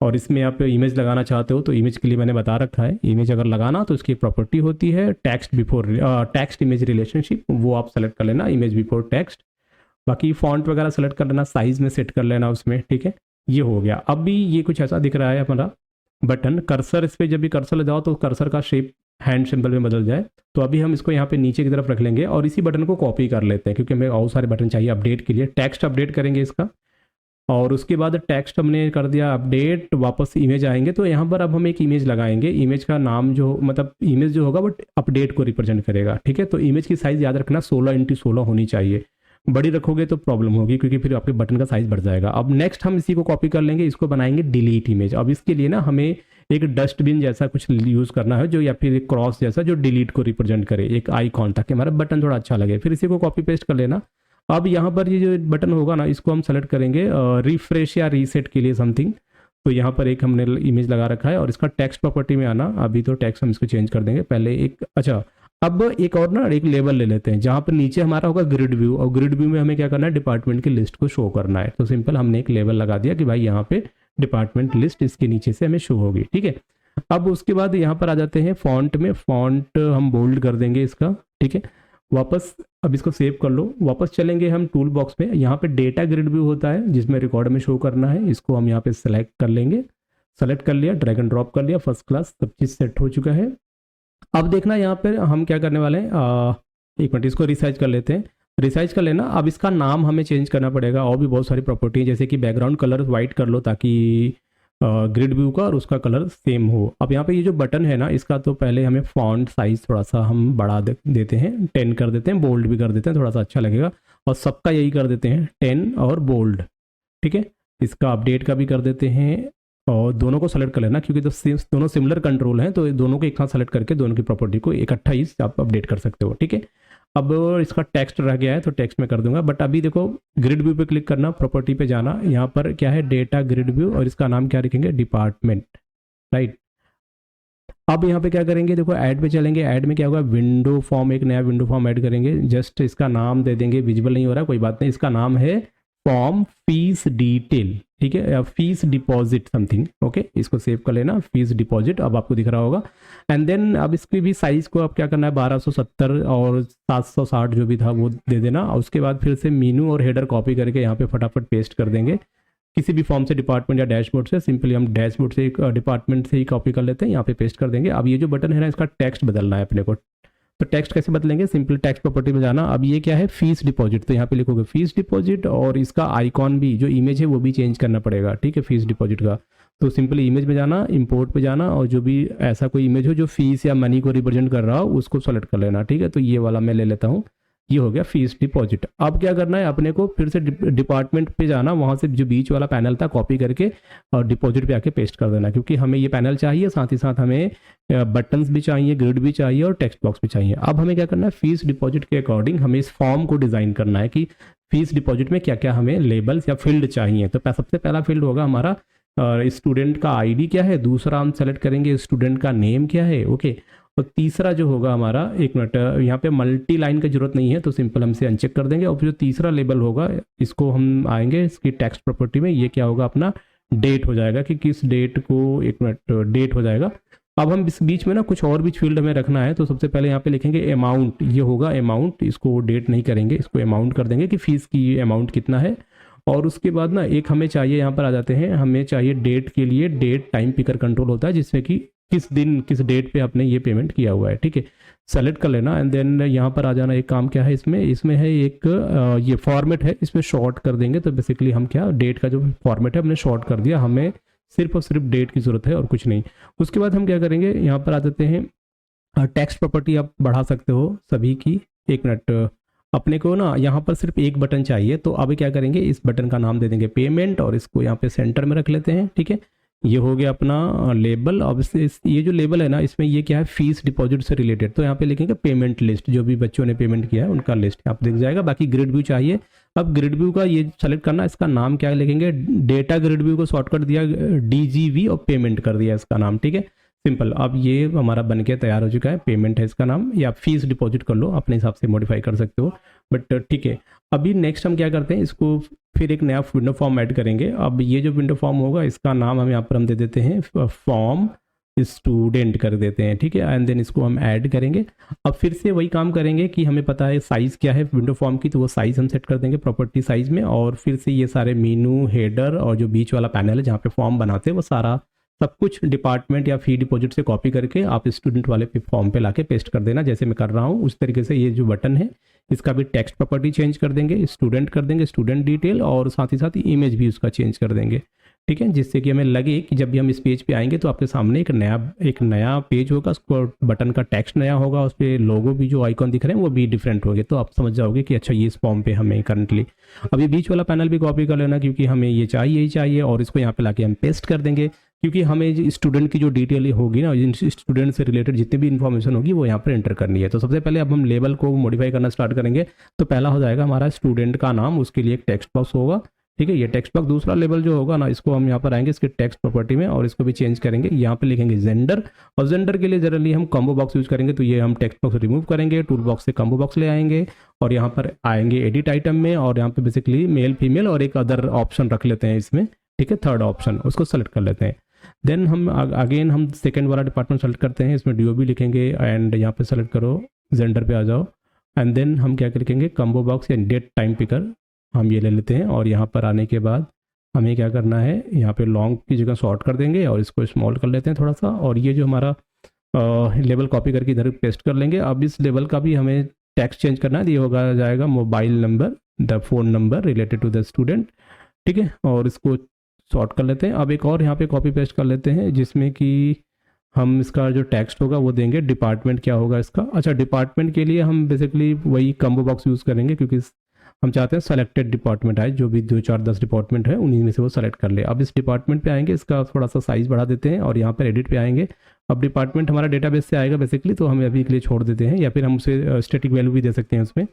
और इसमें आप इमेज लगाना चाहते हो तो इमेज के लिए मैंने बता रखा है, इमेज अगर लगाना तो इसकी प्रॉपर्टी होती है text before text image relationship, वो आप सेलेक्ट कर लेना, इमेज बिफोर टेक्स्ट। बाकी फॉन्ट वगैरह सेलेक्ट कर लेना, साइज में सेट कर लेना उसमें, ठीक है, ये हो गया। अब भी ये कुछ ऐसा दिख रहा है हमारा बटन, कर्सर इस पर जब भी कर्सर लगाओ तो कर्सर का शेप हैंड सिंबल में बदल जाए। तो अभी हम इसको यहाँ पे नीचे की तरफ रख लेंगे और इसी बटन को कॉपी कर लेते हैं, क्योंकि हमें और सारे बटन चाहिए अपडेट के लिए। टेक्स्ट अपडेट करेंगे इसका, और उसके बाद टेक्स्ट हमने कर दिया अपडेट, वापस इमेज आएंगे, तो यहाँ पर अब हम एक इमेज लगाएंगे। इमेज का नाम जो, मतलब इमेज जो होगा वो अपडेट को रिप्रेजेंट करेगा, ठीक है। तो इमेज की साइज़ याद रखना 16x16 होनी चाहिए, बड़ी रखोगे तो प्रॉब्लम होगी क्योंकि फिर आपके बटन का साइज़ बढ़ जाएगा। अब नेक्स्ट हम इसी को कॉपी कर लेंगे, इसको बनाएंगे डिलीट इमेज। अब इसके लिए ना हमें एक डस्टबिन जैसा कुछ यूज़ करना है, जो या फिर एक क्रॉस जैसा जो डिलीट को रिप्रेजेंट करे, एक आइकॉन, ताकि हमारा बटन थोड़ा अच्छा लगे। फिर इसी को कॉपी पेस्ट कर लेना। अब यहाँ पर ये जो बटन होगा ना, इसको हम सेलेक्ट करेंगे रिफ्रेश या रीसेट के लिए समथिंग। तो यहाँ पर एक हमने इमेज लगा रखा है और इसका टेक्स्ट प्रॉपर्टी में आना। अभी तो टेक्स्ट हम इसको चेंज कर देंगे पहले एक, अच्छा अब एक और ना एक लेबल ले लेते हैं जहाँ पर नीचे हमारा होगा ग्रिड व्यू, और ग्रिड व्यू में हमें क्या करना है, डिपार्टमेंट की लिस्ट को शो करना है। तो सिंपल हमने एक लेबल लगा दिया कि भाई यहाँ पे डिपार्टमेंट लिस्ट इसके नीचे से हमें शो होगी, ठीक है। अब उसके बाद यहाँ पर आ जाते हैं फॉन्ट में, फॉन्ट हम बोल्ड कर देंगे इसका, ठीक है। वापस अब इसको सेव कर लो, वापस चलेंगे हम टूल बॉक्स में, यहाँ पे डेटा ग्रिड व्यू होता है जिसमें रिकॉर्ड में शो करना है, इसको हम यहाँ पे सेलेक्ट कर लेंगे। सेलेक्ट कर लिया, ड्रैग एंड ड्रॉप कर लिया, फर्स्ट क्लास, सब चीज़ सेट हो चुका है। अब देखना यहाँ पर हम क्या करने वाले हैं, एक मिनट इसको रिसाइज कर लेते हैं। रिसाइज कर लेना। अब इसका नाम हमें चेंज करना पड़ेगा, और भी बहुत सारी प्रॉपर्टी है, जैसे कि बैकग्राउंड कलर वाइट कर लो ताकि ग्रिड व्यू का और उसका कलर सेम हो। अब यहाँ पे ये जो बटन है ना, इसका तो पहले हमें फॉन्ट साइज थोड़ा सा हम बढ़ा देते हैं, 10 कर देते हैं, बोल्ड भी कर देते हैं, थोड़ा सा अच्छा लगेगा। और सबका यही कर देते हैं 10 और बोल्ड, ठीक है। इसका अपडेट का भी कर देते हैं, और दोनों को सेलेक्ट कर लेना क्योंकि तो दोनों सिमिलर कंट्रोल हैं, तो दोनों को एक साथ सेलेक्ट करके दोनों की प्रॉपर्टी को इकट्ठा ही आप अपडेट कर सकते हो, ठीक है। अब इसका टेक्स्ट रह गया है तो टेक्स्ट में कर दूंगा, बट अभी देखो ग्रिड व्यू पे क्लिक करना, प्रॉपर्टी पे जाना, यहाँ पर क्या है डेटा ग्रिड व्यू, और इसका नाम क्या रखेंगे, डिपार्टमेंट, राइट। अब यहाँ पे क्या करेंगे, देखो ऐड पे चलेंगे, ऐड में क्या होगा, विंडो फॉर्म, एक नया विंडो फॉर्म ऐड करेंगे। जस्ट इसका नाम दे देंगे, विजिबल नहीं हो रहा कोई बात नहीं, इसका नाम है फॉर्म फीस डिटेल, ठीक है, या फीस डिपॉजिट समथिंग, ओके। इसको सेव कर लेना, फीस डिपॉजिट, अब आपको दिख रहा होगा। एंड देन अब इसकी भी साइज को अब क्या करना है, 1270 और 760 जो भी था वो दे देना। और उसके बाद फिर से मीनू और हेडर कॉपी करके यहाँ पे फटाफट पेस्ट कर देंगे, किसी भी फॉर्म से, डिपार्टमेंट या डैशबोर्ड से, सिंपली हम डैशबोर्ड से डिपार्टमेंट से ही कॉपी कर लेते हैं, यहाँ पे पेस्ट कर देंगे। अब ये जो बटन है ना, इसका टेक्स्ट बदलना है अपने को, तो टेक्स्ट कैसे बदलेंगे, सिंपल टेक्स्ट प्रॉपर्टी में जाना। अब ये क्या है, फीस डिपॉजिट, तो यहाँ पे लिखोगे फीस डिपॉजिट, और इसका आइकॉन भी जो इमेज है वो भी चेंज करना पड़ेगा, ठीक है, फीस डिपॉजिट का। तो सिंपली इमेज में जाना, इंपोर्ट पे जाना, और जो भी ऐसा कोई इमेज हो जो फीस या मनी को रिप्रेजेंट कर रहा हो उसको सेलेक्ट कर लेना, ठीक है। तो ये वाला मैं ले लेता हूँ, ये हो गया फीस डिपॉजिट। अब क्या करना है, अपने को फिर से डिपार्टमेंट पे जाना, वहाँ से जो बीच वाला पैनल था कॉपी करके और डिपॉजिट पे आके पेस्ट कर देना, क्योंकि हमें ये पैनल चाहिए, साथ ही साथ हमें बटन्स भी चाहिए, ग्रिड भी चाहिए और टेक्स्ट बॉक्स भी चाहिए। अब हमें क्या करना है, फीस डिपॉजिट के अकॉर्डिंग हमें इस फॉर्म को डिज़ाइन करना है कि फीस डिपॉजिट में क्या क्या हमें लेबल्स या फील्ड चाहिए। तो सबसे पहला फील्ड होगा हमारा स्टूडेंट का आईडी क्या है, दूसरा हम सेलेक्ट करेंगे स्टूडेंट का नेम क्या है, ओके। और तीसरा जो होगा हमारा, एक मिनट, यहाँ पे मल्टी लाइन की जरूरत नहीं है तो सिंपल हम इसे अनचेक कर देंगे। और फिर जो तीसरा लेबल होगा इसको हम आएंगे इसकी टेक्स्ट प्रॉपर्टी में, ये क्या होगा अपना डेट हो जाएगा कि किस डेट को, एक मिनट, डेट हो जाएगा। अब हम इस बीच में ना कुछ और भी फील्ड हमें रखना है, तो सबसे पहले यहाँ पे लिखेंगे अमाउंट, ये होगा अमाउंट, इसको डेट नहीं करेंगे, इसको अमाउंट कर देंगे कि फीस की अमाउंट कितना है। और उसके बाद ना एक हमें चाहिए, यहाँ पर आ जाते हैं, हमें चाहिए डेट के लिए डेट टाइम पिकर कंट्रोल होता है, जिसमें कि किस दिन किस डेट पे आपने ये पेमेंट किया हुआ है, ठीक है। सेलेक्ट कर लेना, एंड देन यहाँ पर आ जाना। एक काम क्या है इसमें है एक ये फॉर्मेट है, इसमें शॉर्ट कर देंगे। तो बेसिकली हम क्या, डेट का जो फॉर्मेट है हमने शॉर्ट कर दिया, हमें सिर्फ और सिर्फ डेट की ज़रूरत है और कुछ नहीं। उसके बाद हम क्या करेंगे, यहाँ पर आ जाते हैं, टेक्स्ट प्रॉपर्टी आप बढ़ा सकते हो सभी की। एक मिनट, अपने को ना यहाँ पर सिर्फ एक बटन चाहिए, तो अब क्या करेंगे, इस बटन का नाम दे देंगे पेमेंट, और इसको यहाँ पे सेंटर में रख लेते हैं, ठीक है। ये हो गया अपना लेबल। अब ये जो लेबल है ना, इसमें ये क्या है, फीस डिपॉजिट से रिलेटेड, तो यहाँ पे लिखेंगे पेमेंट लिस्ट, जो भी बच्चों ने पेमेंट किया है उनका लिस्ट यहाँ पे दिख जाएगा। बाकी ग्रिड व्यू चाहिए, अब ग्रिड व्यू का ये सेलेक्ट करना, इसका नाम क्या लिखेंगे, डेटा ग्रिड व्यू को शॉर्टकट दिया DGV और पेमेंट कर दिया इसका नाम, ठीक है, सिंपल। अब ये हमारा बन के तैयार हो चुका है, पेमेंट है इसका नाम, या फीस डिपॉजिट कर लो, अपने हिसाब से मॉडिफाई कर सकते हो, बट ठीक है। अभी नेक्स्ट हम क्या करते हैं, इसको फिर एक नया विंडो फॉर्म ऐड करेंगे। अब ये जो विंडो फॉर्म होगा इसका नाम हम यहाँ पर हम दे देते हैं फॉर्म स्टूडेंट कर देते हैं, ठीक है। एंड देन इसको हम ऐड करेंगे। अब फिर से वही काम करेंगे कि हमें पता है साइज़ क्या है विंडो फॉर्म की, तो वो साइज़ हम सेट कर देंगे प्रॉपर्टी साइज़ में। और फिर से ये सारे मीनू, हेडर और जो बीच वाला पैनल है जहाँ पे फॉर्म बनाते हैं, वो सारा सब कुछ डिपार्टमेंट या फी डिपॉजिट से कॉपी करके आप स्टूडेंट वाले फॉर्म पे लाके पेस्ट कर देना, जैसे मैं कर रहा हूँ उस तरीके से। ये जो बटन है इसका भी टेक्स्ट प्रॉपर्टी चेंज कर देंगे, स्टूडेंट कर देंगे, स्टूडेंट डिटेल, और साथ ही साथ इमेज भी उसका चेंज कर देंगे, ठीक है, जिससे कि हमें लगे कि जब भी हम इस पेज पे आएंगे तो आपके सामने एक नया पेज होगा, उसको बटन का टेक्स्ट नया होगा, उस पर लोगो भी जो आइकॉन दिख रहे हैं वो भी डिफरेंट होंगे, तो आप समझ जाओगे कि अच्छा ये इस फॉर्म पे हमें करंटली। अब ये बीच वाला पैनल भी कॉपी कर लेना, क्योंकि हमें ये चाहिए ही चाहिए, और इसको यहाँ पे लाके हम पेस्ट कर देंगे, क्योंकि हमें स्टूडेंट की जो डिटेल होगी ना, स्टूडेंट से रिलेटेड जितनी भी इन्फॉर्मेशन होगी वो यहाँ पर एंटर करनी है। तो सबसे पहले अब हम लेबल को मॉडिफाई करना स्टार्ट करेंगे। तो पहला हो जाएगा हमारा स्टूडेंट का नाम, उसके लिए एक टेक्स्ट बॉक्स होगा, ठीक है। ये टेक्स्ट बॉक्स दूसरा लेबल जो होगा ना, इसको हम यहाँ पर आएंगे इसके टेक्स्ट प्रॉपर्टी में और इसको भी चेंज करेंगे। यहाँ पे लिखेंगे जेंडर, और जेंडर के लिए जनरली हम कॉम्बो बॉक्स यूज करेंगे, तो ये हम टेक्स्ट बॉक्स रिमूव करेंगे, टूल बॉक्स से कॉम्बो बॉक्स ले आएंगे और यहाँ पर आएंगे एडिट आइटम में, और यहाँ पे बेसिकली मेल फीमेल और एक अदर ऑप्शन रख लेते हैं इसमें, ठीक है, थर्ड ऑप्शन, उसको सेलेक्ट कर लेते हैं। देन हम अगेन हम सेकेंड वाला डिपार्टमेंट सेलेक्ट करते हैं, इसमें DOB लिखेंगे एंड यहाँ पे सेलेक्ट करो, जेंडर पे आ जाओ, एंड देन हम क्या लिखेंगे, कॉम्बो बॉक्स या डेट टाइम पिकर हम ये ले लेते हैं। और यहाँ पर आने के बाद हमें क्या करना है, यहाँ पे लॉन्ग की जगह शॉर्ट कर देंगे और इसको स्मॉल कर लेते हैं थोड़ा सा, और ये जो हमारा लेबल कॉपी करके इधर पेस्ट कर लेंगे। अब इस लेबल का भी हमें टेक्स्ट चेंज करना है, ये होगा जाएगा mobile number, the phone number related to the student, ठीक है, और इसको शॉर्ट कर लेते हैं। अब एक और यहाँ पे कॉपी पेस्ट कर लेते हैं जिसमें कि हम इसका जो टेक्स्ट होगा वो देंगे, डिपार्टमेंट क्या होगा इसका। अच्छा, डिपार्टमेंट के लिए हम बेसिकली वही कॉम्बो बॉक्स यूज़ करेंगे, क्योंकि हम चाहते हैं सेलेक्टेड डिपार्टमेंट आए, जो भी 2 4 10 डिपार्टमेंट है उन्हीं में से वो सेलेक्ट कर ले। अब इस डिपार्टमेंट पे आएंगे, इसका थोड़ा सा साइज़ बढ़ा देते हैं और यहाँ पर एडिट पे आएंगे। अब डिपार्टमेंट हमारा डेटाबेस से आएगा बेसिकली, तो हम अभी के लिए छोड़ देते हैं, या फिर हम उसे स्टैटिक वैल्यू भी दे सकते हैं उसमें।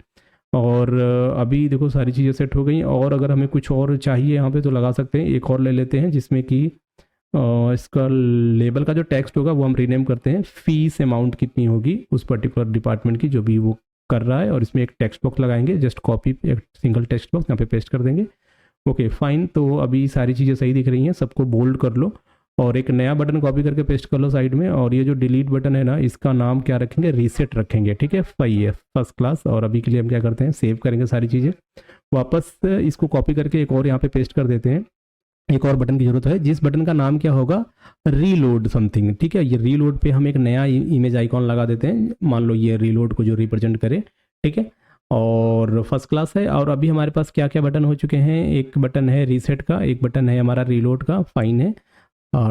और अभी देखो सारी चीज़ें सेट हो गई, और अगर हमें कुछ और चाहिए यहाँ पे तो लगा सकते हैं, एक और ले लेते हैं जिसमें कि इसका लेबल का जो टेक्स्ट होगा वो हम रीनेम करते हैं, फीस अमाउंट कितनी होगी उस पर्टिकुलर डिपार्टमेंट की जो भी वो कर रहा है, और इसमें एक टेक्स्ट बॉक्स लगाएंगे, जस्ट कॉपी एक सिंगल टेक्स्ट बॉक्स यहाँ पे पेस्ट कर देंगे। ओके फाइन, तो अभी सारी चीज़ें सही दिख रही हैं, सबको बोल्ड कर लो और एक नया बटन कॉपी करके पेस्ट कर लो साइड में, और ये जो डिलीट बटन है ना, इसका नाम क्या रखेंगे, रीसेट रखेंगे, ठीक है, फर्स्ट क्लास। और अभी के लिए हम क्या करते हैं, सेव करेंगे सारी चीज़ें, वापस इसको कॉपी करके एक और यहाँ पे पेस्ट कर देते हैं। एक और बटन की जरूरत है, जिस बटन का नाम क्या होगा, रीलोड समथिंग, ठीक है। ये रीलोड पे हम एक नया इमेज आइकॉन लगा देते हैं, मान लो ये रीलोड को जो रिप्रेजेंट करे, ठीक है, और फर्स्ट क्लास है। और अभी हमारे पास क्या क्या बटन हो चुके हैं, एक बटन है रीसेट का, एक बटन है हमारा रीलोड का, फाइन है,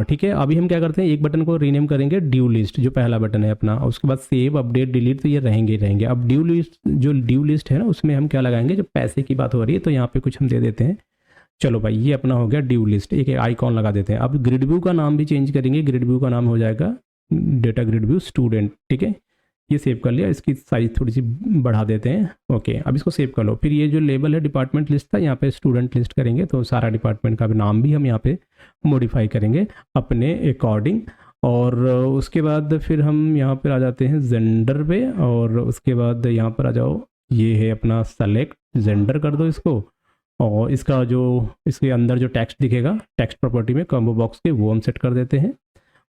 ठीक है। अभी हम क्या करते हैं, एक बटन को रीनेम करेंगे ड्यू लिस्ट, जो पहला बटन है अपना, उसके बाद सेव अपडेट डिलीट, तो ये रहेंगे ही रहेंगे। अब ड्यू लिस्ट, जो ड्यू लिस्ट है ना, उसमें हम क्या लगाएंगे, जो पैसे की बात हो रही है, तो यहाँ पे कुछ हम दे देते हैं, चलो भाई ये अपना हो गया ड्यू लिस्ट, एक आइकॉन लगा देते हैं। अब ग्रिड व्यू का नाम भी चेंज करेंगे, ग्रिड व्यू का नाम हो जाएगा डेटा ग्रिड व्यू स्टूडेंट, ठीक है, ये सेव कर लिया, इसकी साइज थोड़ी सी बढ़ा देते हैं। ओके, अब इसको सेव कर लो। फिर ये जो लेबल है डिपार्टमेंट लिस्ट था, यहाँ पे स्टूडेंट लिस्ट करेंगे, तो सारा डिपार्टमेंट का भी नाम भी हम यहाँ पे मॉडिफाई करेंगे अपने अकॉर्डिंग। और उसके बाद फिर हम यहाँ पर आ जाते हैं जेंडर पे, और उसके बाद यहाँ पर आ जाओ, ये है अपना सेलेक्ट जेंडर कर दो इसको, और इसका जो इसके अंदर जो टेक्स्ट दिखेगा टेक्स्ट प्रॉपर्टी में कॉम्बो बॉक्स के, वो हम सेट कर देते हैं।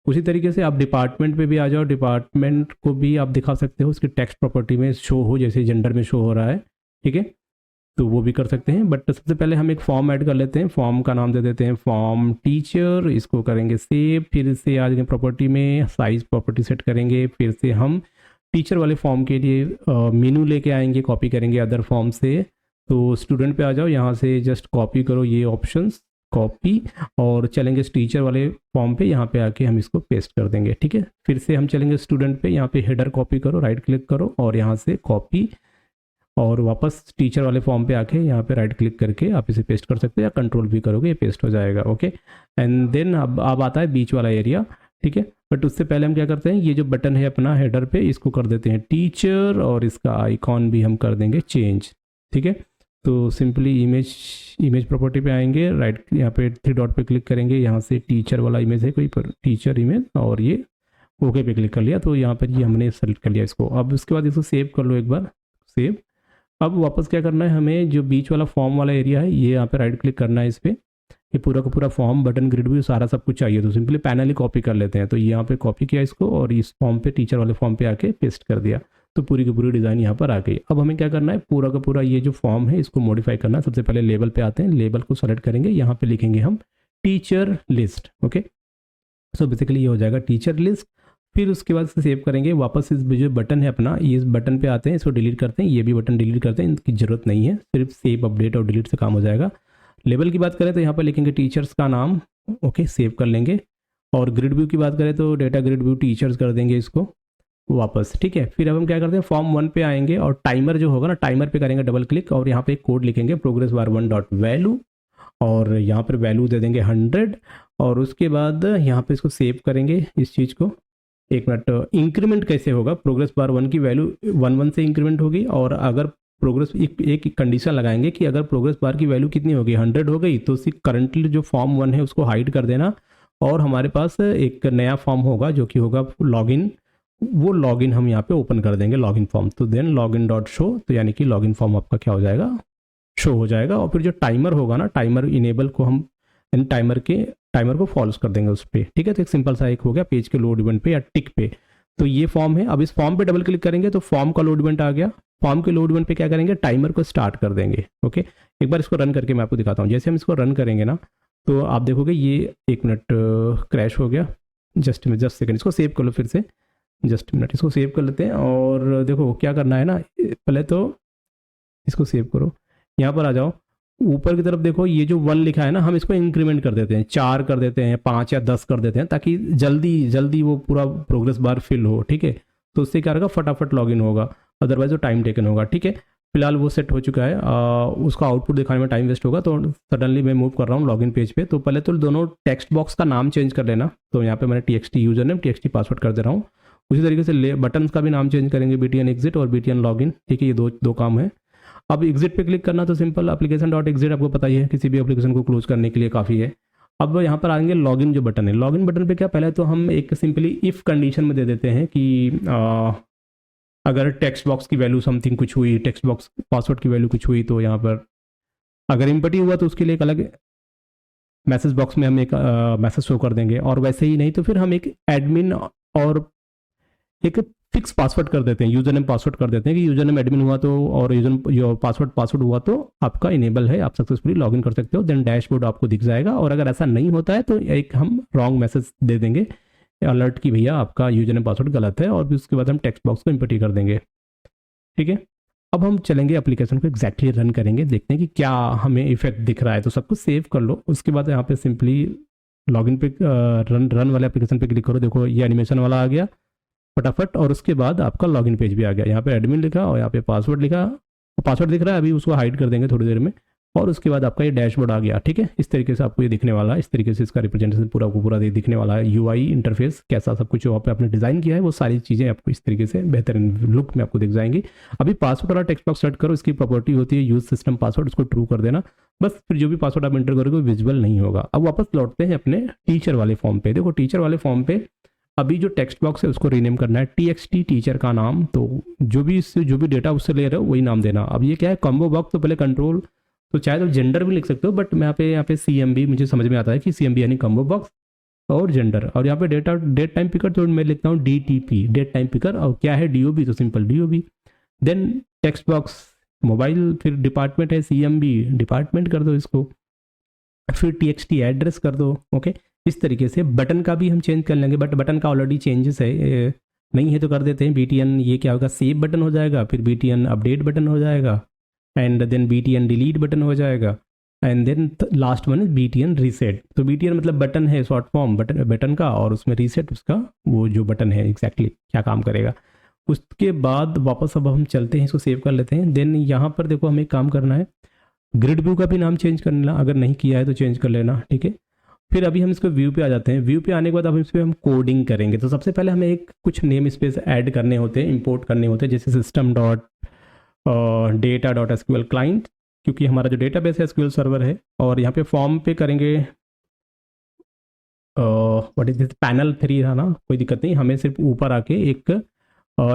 उसी तरीके से आप डिपार्टमेंट पे भी आ जाओ, डिपार्टमेंट को भी आप दिखा सकते हो उसकी टेक्स्ट प्रॉपर्टी में शो हो, जैसे जेंडर में शो हो रहा है, ठीक है, तो वो भी कर सकते हैं। बट सबसे पहले हम एक फॉर्म ऐड कर लेते हैं, फॉर्म का नाम दे देते हैं फॉर्म टीचर, इसको करेंगे सेव। फिर से आ जाएंगे प्रॉपर्टी में, साइज प्रॉपर्टी सेट करेंगे, फिर से हम टीचर वाले फॉर्म के लिए मेनू लेके आएंगे, कॉपी करेंगे अदर फॉर्म से। तो स्टूडेंट पे आ जाओ, यहाँ से जस्ट कॉपी करो ये ऑप्शंस, कॉपी, और चलेंगे टीचर वाले फॉर्म पे, यहाँ पे आके हम इसको पेस्ट कर देंगे, ठीक है। फिर से हम चलेंगे स्टूडेंट पे, यहाँ पे हेडर कॉपी करो, राइट क्लिक करो और यहाँ से कॉपी, और वापस टीचर वाले फॉर्म पे आके यहाँ पे राइट क्लिक करके आप इसे पेस्ट कर सकते हो, या कंट्रोल भी करोगे ये पेस्ट हो जाएगा। ओके, एंड देन अब आता है बीच वाला एरिया, ठीक है। बट उससे पहले हम क्या करते हैं, ये जो बटन है अपना हेडर पे, इसको कर देते हैं टीचर, और इसका आइकॉन भी हम कर देंगे चेंज, ठीक है। तो सिंपली इमेज प्रॉपर्टी पे आएंगे, राइट यहाँ पे 3 डॉट पे क्लिक करेंगे, यहाँ से टीचर वाला इमेज है कोई पर, टीचर इमेज, और ये ओके पे क्लिक कर लिया, तो यहाँ पर ये हमने सेलेक्ट कर लिया इसको। अब उसके बाद इसको सेव कर लो एक बार, सेव। अब वापस क्या करना है, हमें जो बीच वाला फॉर्म वाला एरिया है, ये यहाँ पे राइट क्लिक करना है इस पर, ये पूरा का पूरा फॉर्म बटन ग्रिड व्यू सारा सब कुछ चाहिए, तो सिंपली पैनल ही कॉपी कर लेते हैं। तो यहाँ पे कॉपी किया इसको, और इस फॉर्म पे टीचर वाले फॉर्म पे आके पेस्ट कर दिया, तो पूरी की पूरी डिज़ाइन यहाँ पर आ गई। अब हमें क्या करना है, पूरा का पूरा ये जो फॉर्म है इसको मॉडिफाई करना है। सबसे पहले लेबल पे आते हैं, लेबल को सेलेक्ट करेंगे, यहाँ पे लिखेंगे हम teacher list. Okay, so basically ये हो जाएगा टीचर लिस्ट। फिर उसके बाद से सेव करेंगे, वापस इस जो बटन है अपना, ये इस बटन पे आते हैं, इसको डिलीट करते हैं, ये भी बटन डिलीट करते हैं, इनकी जरूरत नहीं है, सिर्फ सेव अपडेट और डिलीट से काम हो जाएगा। लेबल की बात करें तो यहाँ पर लिखेंगे टीचर्स का नाम, ओके, सेव कर लेंगे। और ग्रिड व्यू की बात करें तो डेटा ग्रिड व्यू टीचर्स कर देंगे इसको वापस, ठीक है। फिर अब हम क्या करते हैं, फॉर्म 1 पे आएंगे, और टाइमर जो होगा ना, टाइमर पे करेंगे डबल क्लिक, और यहाँ पे एक कोड लिखेंगे प्रोग्रेस बार 1 डॉट वैल्यू, और यहाँ पर वैल्यू दे देंगे 100। और उसके बाद यहाँ पे इसको सेव करेंगे इस चीज़ को। एक मिनट, इंक्रीमेंट कैसे होगा, प्रोग्रेस बार 1 की वैल्यू 1 1 से इंक्रीमेंट होगी, और अगर प्रोग्रेस एक कंडीशन लगाएंगे कि अगर प्रोग्रेस बार की वैल्यू कितनी होगी 100 हो गई तो उसी करंटली जो फॉर्म 1 है उसको हाइड कर देना, और हमारे पास एक नया फॉर्म होगा जो कि होगा लॉगिन, वो लॉगिन हम यहाँ पे ओपन कर देंगे लॉगिन फॉर्म। तो देन लॉगिन डॉट शो, तो यानी कि लॉगिन फॉर्म आपका क्या हो जाएगा, शो हो जाएगा। और फिर जो टाइमर होगा ना, टाइमर इनेबल को हम इन टाइमर को फॉल्स कर देंगे उस पर, ठीक है। तो एक सिंपल सा एक हो गया पेज के लोड इवेंट पे या टिक पे। तो ये फॉर्म है। अब इस फॉर्म पे डबल क्लिक करेंगे तो फॉर्म का लोड इवेंट आ गया। फॉर्म के लोड इवेंट पे क्या करेंगे, टाइमर को स्टार्ट कर देंगे। ओके, एक बार इसको रन करके मैं आपको दिखाता हूँ। जैसे हम इसको रन करेंगे ना तो आप देखोगे ये 1 मिनट क्रैश हो गया। जस्ट सेकंड, इसको सेव कर लो फिर से, जस्ट मिनट इसको सेव कर लेते हैं। और देखो क्या करना है ना, पहले तो इसको सेव करो, यहाँ पर आ जाओ, ऊपर की तरफ देखो ये जो 1 लिखा है ना, हम इसको इंक्रीमेंट कर देते हैं, 4 कर देते हैं, 5 या 10 कर देते हैं, ताकि जल्दी जल्दी वो पूरा प्रोग्रेस बार फिल हो, ठीक है। तो उससे क्या होगा, फटाफट लॉगिन होगा, अदरवाइज वो टाइम टेकन होगा, ठीक है। फिलहाल वो सेट हो चुका है, उसका आउटपुट दिखाने में टाइम वेस्ट होगा। तो सडनली मैं मूव कर रहा हूँ लॉगिन पेज पे। तो पहले तो दोनों टेक्स्ट बॉक्स का नाम चेंज कर लेना। तो यहाँ पे मैंने TXT user name, TXT password कर दे रहा हूँ। उसी तरीके से बटन का भी नाम चेंज करेंगे, BTN एग्जिट और BTN लॉगिन, ठीक है। ये दो काम है। अब एग्जिट पे क्लिक करना, तो सिंपल एप्लीकेशन डॉट एग्जिट आपको पता ही है, किसी भी एप्लीकेशन को क्लोज करने के लिए काफ़ी है। अब यहाँ पर आएंगे लॉगिन जो बटन है, लॉगिन बटन पे क्या, पहले तो हम एक सिंपली इफ़ कंडीशन में दे देते हैं कि अगर टेक्स्ट बॉक्स की वैल्यू समथिंग कुछ हुई, टेक्स्ट बॉक्स पासवर्ड की वैल्यू कुछ हुई, तो यहाँ पर अगर इम्पटी हुआ तो उसके लिए एक अलग मैसेज बॉक्स में हम एक मैसेज शो कर देंगे। और वैसे ही नहीं तो फिर हम एक एडमिन और एक फिक्स पासवर्ड कर देते हैं, यूजर नेम पासवर्ड कर देते हैं कि यूजर नेम एडमिन हुआ तो, और यूजर पासवर्ड हुआ तो आपका इनेबल है, आप सक्सेसफुली लॉगिन कर सकते हो। देन डैशबोर्ड आपको दिख जाएगा। और अगर ऐसा नहीं होता है तो एक हम रॉन्ग मैसेज दे देंगे अलर्ट की भैया आपका यूजर नेम पासवर्ड गलत है, और फिर उसके बाद हम टेक्स्ट बॉक्स को इम्पटी कर देंगे, ठीक है। अब हम चलेंगे एप्लीकेशन को एग्जैक्टली रन करेंगे, देखते हैं कि क्या हमें इफेक्ट दिख रहा है। तो सब कुछ सेव कर लो, उसके बाद यहाँ पे सिंपली लॉगिन पे रन वाले एप्लीकेशन पे क्लिक करो। देखो ये एनिमेशन वाला आ गया फटाफट, और उसके बाद आपका लॉगिन पेज भी आ गया। यहाँ पे एडमिन लिखा और यहाँ पे पासवर्ड लिखा, पासवर्ड दिख रहा है, अभी उसको हाइड कर देंगे थोड़ी देर में। और उसके बाद आपका ये डैशबोर्ड आ गया, ठीक है। इस तरीके से आपको ये दिखने वाला है, इस तरीके से इसका रिप्रेजेंटेशन पूरा को पूरा दिखने वाला है। UI इंटरफेस कैसा सब कुछ वहाँ पे आपने डिज़ाइन किया है, वो सारी चीज़ें आपको इस तरीके से बेहतरीन लुक में आपको दिख जाएंगी। अभी पासवर्ड वाला टेक्स्ट बॉक्स सेट करो, इसकी प्रॉपर्टी होती है यूज सिस्टम पासवर्ड, उसको ट्रू कर देना बस। फिर जो भी पासवर्ड आप एंटर करोगे विजुअल नहीं होगा। अब वापस लौटते हैं अपने टीचर वाले फॉर्म पे। देखो टीचर वाले फॉर्म पे अभी जो टेक्स्ट बॉक्स है उसको रीनेम करना है, TXT टीचर का नाम। तो जो भी डेटा उससे ले रहे हो वही नाम देना। अब ये क्या है, कॉम्बो बॉक्स, तो पहले कंट्रोल, तो चाहे तो जेंडर भी लिख सकते हो, बट मैं यहाँ पे CMB मुझे समझ में आता है कि CMB यानी कॉम्बो बॉक्स और जेंडर। और यहाँ पे डेट टाइम पिकर, तो मैं लिखता हूँ DTP, डेट टाइम पिकर। और क्या है DOB, तो simple DOB। Then text box mobile, फिर डिपार्टमेंट है CMB, डिपार्टमेंट कर दो इसको, फिर TXT एड्रेस कर दो। ओके, इस तरीके से बटन का भी हम चेंज कर लेंगे, बट बटन का ऑलरेडी चेंजेस है, नहीं है तो कर देते हैं BTN, ये क्या होगा, सेव बटन हो जाएगा, फिर BTN अपडेट बटन हो जाएगा, and then BTN delete button हो जाएगा, and then last one is BTN reset. तो BTN मतलब बटन है, शॉर्ट फॉर्म बटन का, और उसमें रीसेट उसका वो जो बटन है एग्जैक्टली क्या काम करेगा। उसके बाद वापस अब हम चलते हैं, इसको सेव कर लेते हैं। देन यहाँ पर देखो हमें काम करना है, ग्रिड व्यू का भी नाम चेंज करना, अगर नहीं किया है तो चेंज कर लेना, ठीक है। फिर अभी हम इसको व्यू पे आ जाते हैं। व्यू पे आने के बाद अब इस पर हम कोडिंग करेंगे। तो सबसे पहले हमें कुछ नेम स्पेस ऐड करने होते हैं, इंपोर्ट करने होते हैं, जैसे system dot data dot SQL client, क्योंकि हमारा जो डेटाबेस है SQL सर्वर है। और यहाँ पे फॉर्म पे करेंगे व्हाट इज दिस, पैनल 3 है ना, कोई दिक्कत नहीं, हमें सिर्फ ऊपर आके एक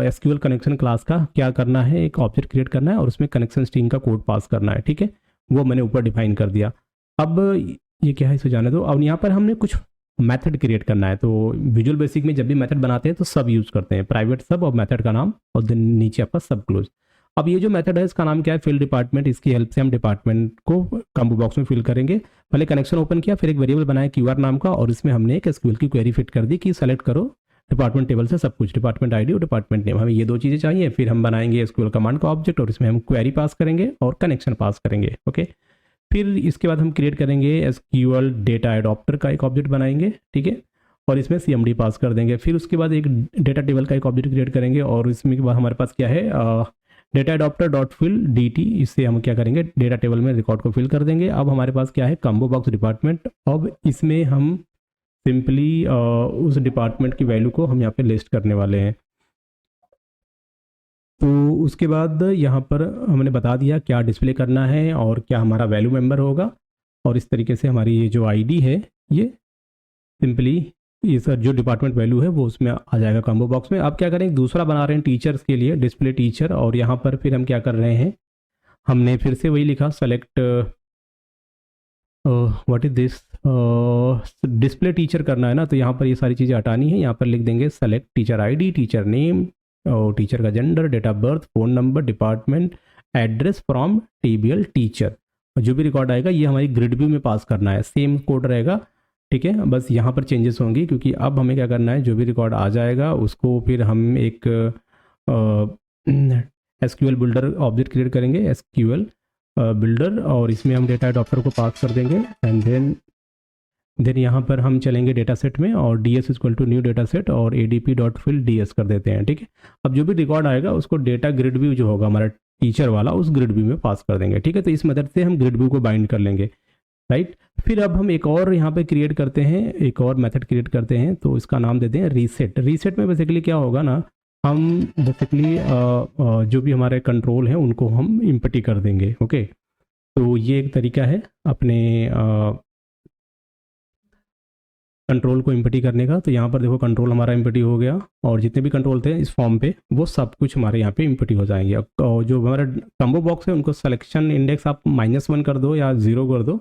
SQL कनेक्शन क्लास का क्या करना है, एक ऑब्जेक्ट क्रिएट करना है और उसमें कनेक्शन स्ट्रिंग का कोड पास करना है, ठीक है। वो मैंने ऊपर डिफाइन कर दिया। अब ये क्या है, इसे जाने दो। अब यहाँ पर हमने कुछ मेथड क्रिएट करना है। तो विजुअल बेसिक में जब भी मेथड बनाते हैं तो सब यूज़ करते हैं, प्राइवेट सब और मेथड का नाम, और देन नीचे आपका सब क्लोज। अब ये जो मेथड है इसका नाम क्या है, फिल डिपार्टमेंट। इसकी हेल्प से हम डिपार्टमेंट को कॉम्बो बॉक्स में फिल करेंगे। पहले कनेक्शन ओपन किया, फिर एक वेरिएबल बनाया QR नाम का, और इसमें हमने एक SQL की क्वेरी फिट कर दी कि सेलेक्ट करो डिपार्टमेंट टेबल से सब कुछ, डिपार्टमेंट ID और डिपार्टमेंट नेम, हमें ये 2 चीज़ें चाहिए। फिर हम बनाएंगे SQL कमांड का ऑब्जेक्ट, और इसमें हम क्वेरी पास करेंगे और कनेक्शन पास करेंगे। ओके, फिर इसके बाद हम क्रिएट करेंगे SQL डेटा एडॉप्टर का एक ऑब्जेक्ट बनाएंगे, ठीक है, और इसमें CMD पास कर देंगे। फिर उसके बाद एक डेटा टेबल का एक ऑब्जेक्ट क्रिएट करेंगे, और इसमें के बाद हमारे पास क्या है, data adapter dot fill DT, इससे हम क्या करेंगे, डेटा टेबल में रिकॉर्ड को फिल कर देंगे। अब हमारे पास क्या है, कॉम्बो बॉक्स डिपार्टमेंट। अब इसमें हम सिंपली उस डिपार्टमेंट की वैल्यू को हम यहाँ पे लिस्ट करने वाले हैं। तो उसके बाद यहाँ पर हमने बता दिया क्या डिस्प्ले करना है और क्या हमारा वैल्यू मेंबर होगा, और इस तरीके से हमारी ये जो आईडी है ये सिंपली ये सर जो डिपार्टमेंट वैल्यू है वो उसमें आ जाएगा कॉम्बो बॉक्स में। अब क्या करें, दूसरा बना रहे हैं टीचर्स के लिए, डिस्प्ले टीचर, और यहाँ पर फिर हम क्या कर रहे हैं, हमने फिर से वही लिखा select what is this, display teacher करना है ना, तो यहाँ पर ये सारी चीज़ें हटानी है। यहाँ पर लिख देंगे select teacher ID, teacher name, और टीचर का gender, date of birth, phone number, department, address from TBL teacher. जो भी रिकॉर्ड आएगा ये हमारी ग्रिड व्यू में पास करना है, सेम कोड रहेगा, ठीक है। बस यहाँ पर चेंजेस होंगी क्योंकि अब हमें क्या करना है, जो भी रिकॉर्ड आ जाएगा उसको फिर हम एक एसक्यूएल बिल्डर ऑब्जेक्ट क्रिएट करेंगे, एसक्यूएल बिल्डर, और इसमें हम डेटा अडॉप्टर को पास कर देंगे। एंड देन यहाँ पर हम चलेंगे डेटा सेट में और D S equal to new data set और A D P dot fill D S कर देते हैं, ठीक है। अब जो भी रिकॉर्ड आएगा उसको डेटा ग्रिड व्यू जो होगा हमारा टीचर वाला, उस ग्रिड व्यू में पास कर देंगे, ठीक है। तो इस मेथड से हम ग्रिड व्यू को बाइंड कर लेंगे, राइट। फिर अब हम एक और यहाँ पे क्रिएट करते हैं, एक और मेथड क्रिएट करते हैं, तो इसका नाम देते हैं रीसेट। रीसेट में बेसिकली क्या होगा ना, हम बेसिकली जो भी हमारे कंट्रोल हैं उनको हम इम्पटी कर देंगे, ओके। तो ये एक तरीका है अपने कंट्रोल को इम्पटी करने का। तो यहाँ पर देखो कंट्रोल हमारा इम्पटी हो गया, और जितने भी कंट्रोल थे इस फॉर्म पे वो सब कुछ हमारे यहाँ पे इम्पटी हो जाएंगे। और जो हमारा कम्बो बॉक्स है उनको सिलेक्शन इंडेक्स आप -1 कर दो या 0 कर दो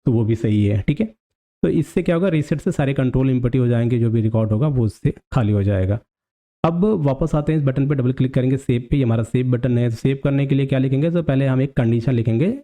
तो वो भी सही है, ठीक है। तो इससे क्या होगा, रीसेट से सारे कंट्रोल इम्पटी हो जाएंगे, जो भी रिकॉर्ड होगा वो उससे खाली हो जाएगा। अब वापस आते हैं, इस बटन पे डबल क्लिक करेंगे, सेव पे, ये हमारा सेव बटन है। सेव करने के लिए क्या लिखेंगे, तो पहले हम एक कंडीशन लिखेंगे,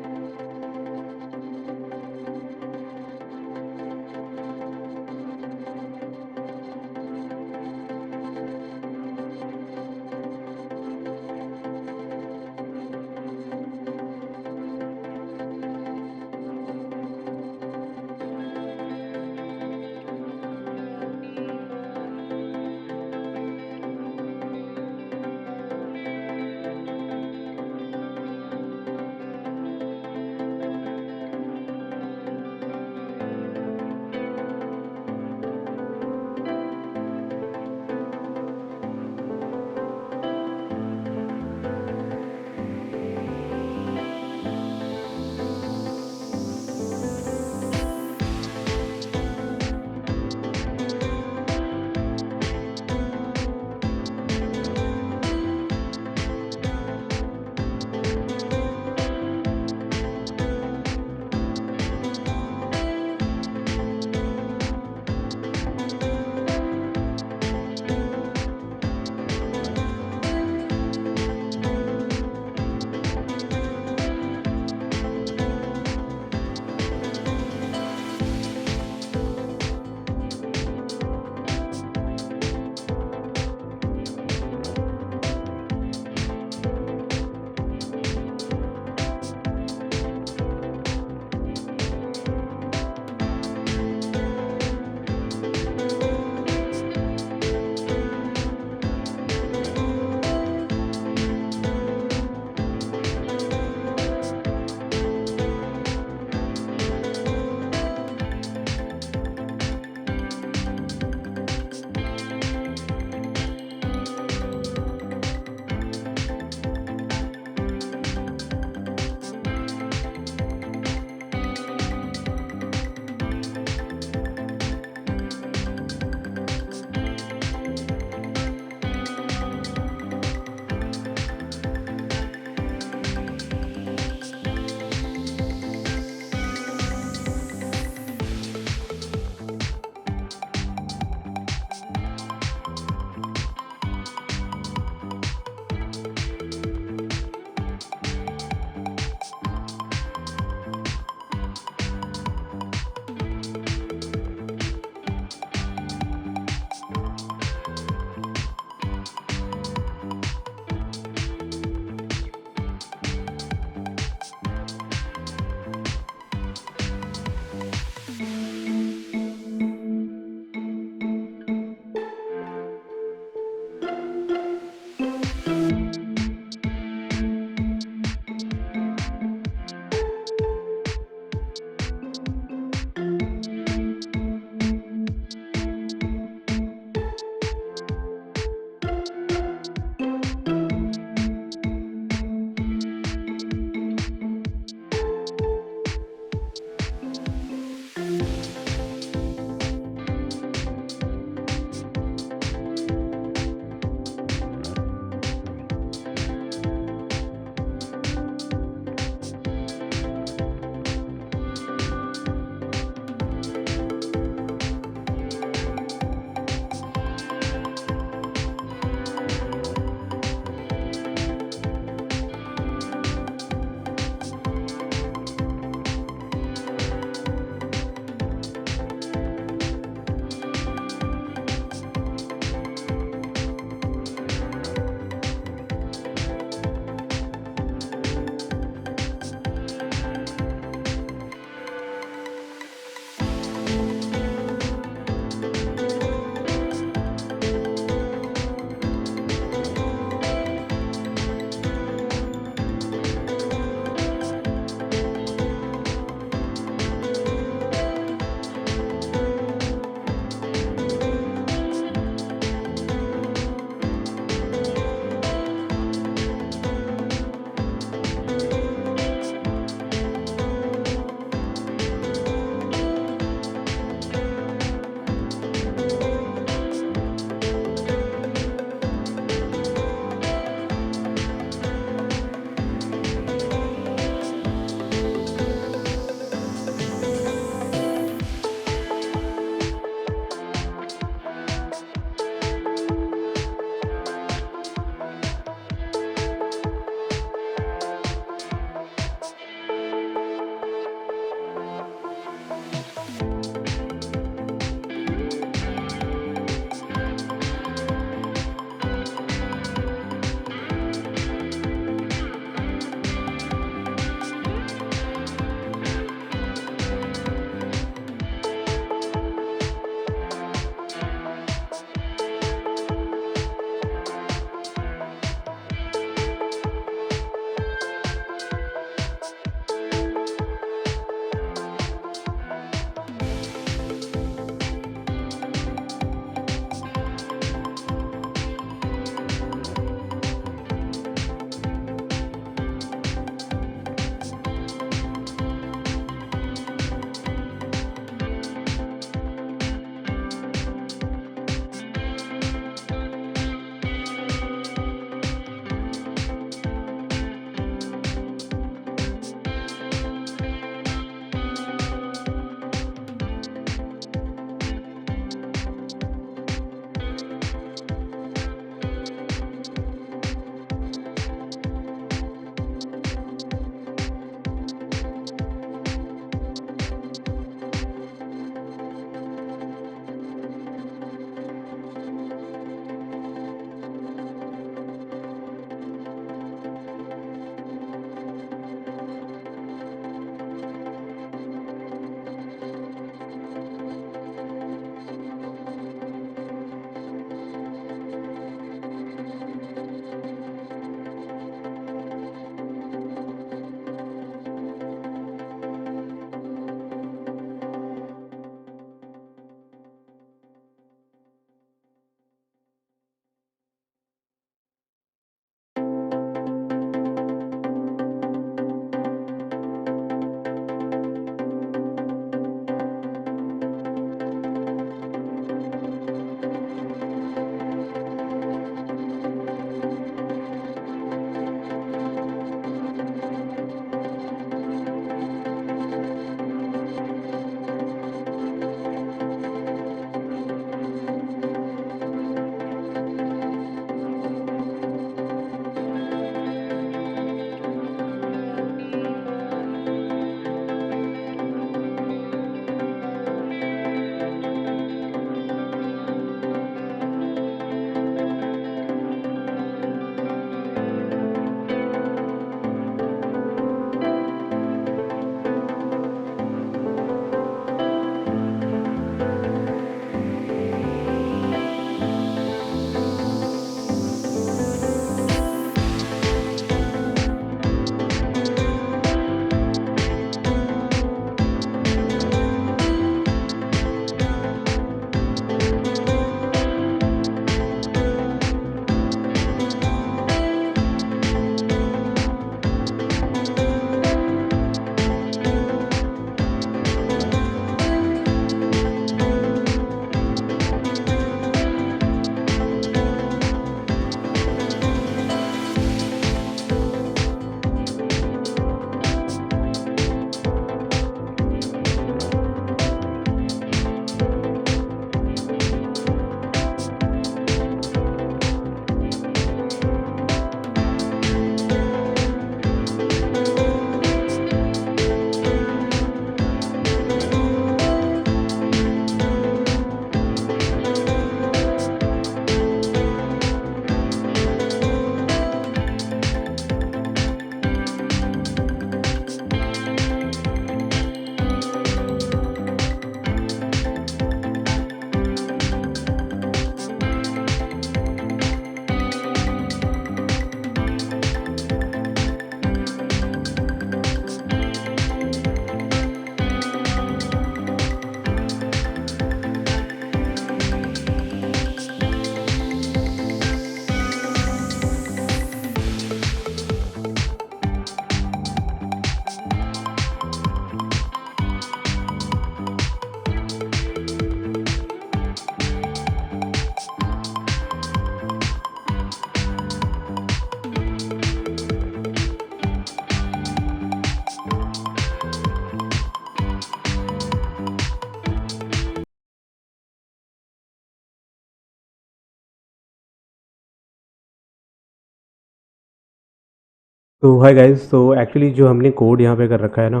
तो हाय गाइस, तो एक्चुअली जो हमने कोड यहाँ पे कर रखा है ना,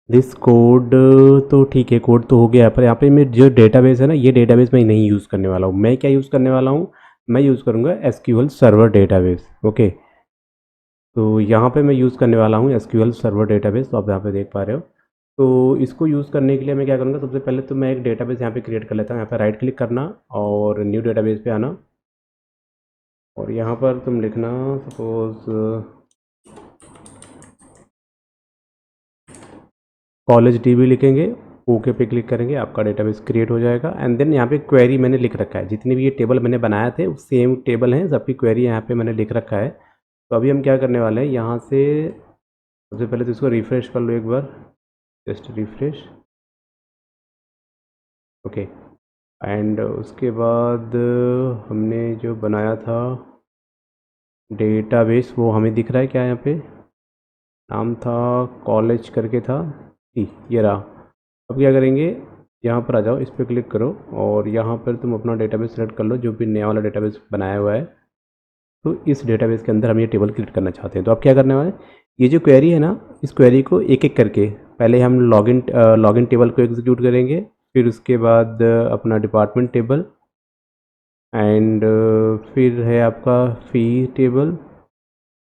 दिस कोड तो ठीक है, कोड तो हो गया है, पर यहाँ पे मैं जो डेटाबेस है ना, ये डेटाबेस मैं नहीं यूज़ करने वाला हूँ। मैं क्या यूज़ करने वाला हूँ, मैं यूज़ करूँगा एसक्यूएल सर्वर डेटाबेस। ओके, तो यहाँ पे मैं यूज़ करने वाला हूँ एसक्यूएल सर्वर डेटाबेस, तो आप यहाँ पे देख पा रहे हो। तो इसको यूज़ करने के लिए मैं क्या करूँगा, सबसे पहले तो मैं एक डेटाबेस यहाँ पे क्रिएट कर लेता हूँ। यहाँ पे राइट क्लिक करना और न्यू डेटाबेस पे आना, और यहाँ पर तुम लिखना सपोज कॉलेज डीबी लिखेंगे, ओके पे क्लिक करेंगे, आपका डेटाबेस क्रिएट हो जाएगा। एंड देन यहाँ पे क्वेरी मैंने लिख रखा है, जितने भी ये टेबल मैंने बनाए थे सेम टेबल हैं, सबकी क्वेरी यहाँ पे मैंने लिख रखा है। तो अभी हम क्या करने वाले हैं, यहाँ से सबसे पहले तो इसको रिफ़्रेश कर लो एक बार, जस्ट रिफ़्रेश। ओके, एंड उसके बाद हमने जो बनाया था डेटाबेस वो हमें दिख रहा है क्या, यहाँ पे नाम था कॉलेज करके था, ये रहा। अब क्या करेंगे, यहाँ पर आ जाओ, इस पर क्लिक करो और यहाँ पर तुम अपना डेटाबेस सेलेक्ट कर लो, जो भी नया वाला डेटाबेस बनाया हुआ है। तो इस डेटाबेस के अंदर हम ये टेबल क्रिएट करना चाहते हैं। तो अब क्या करने वाले, ये जो क्वेरी है ना, इस क्वेरी को एक एक करके पहले हम लॉगिन टेबल को एग्जीक्यूट करेंगे, फिर उसके बाद अपना डिपार्टमेंट टेबल, एंड फिर है आपका फ़ी टेबल,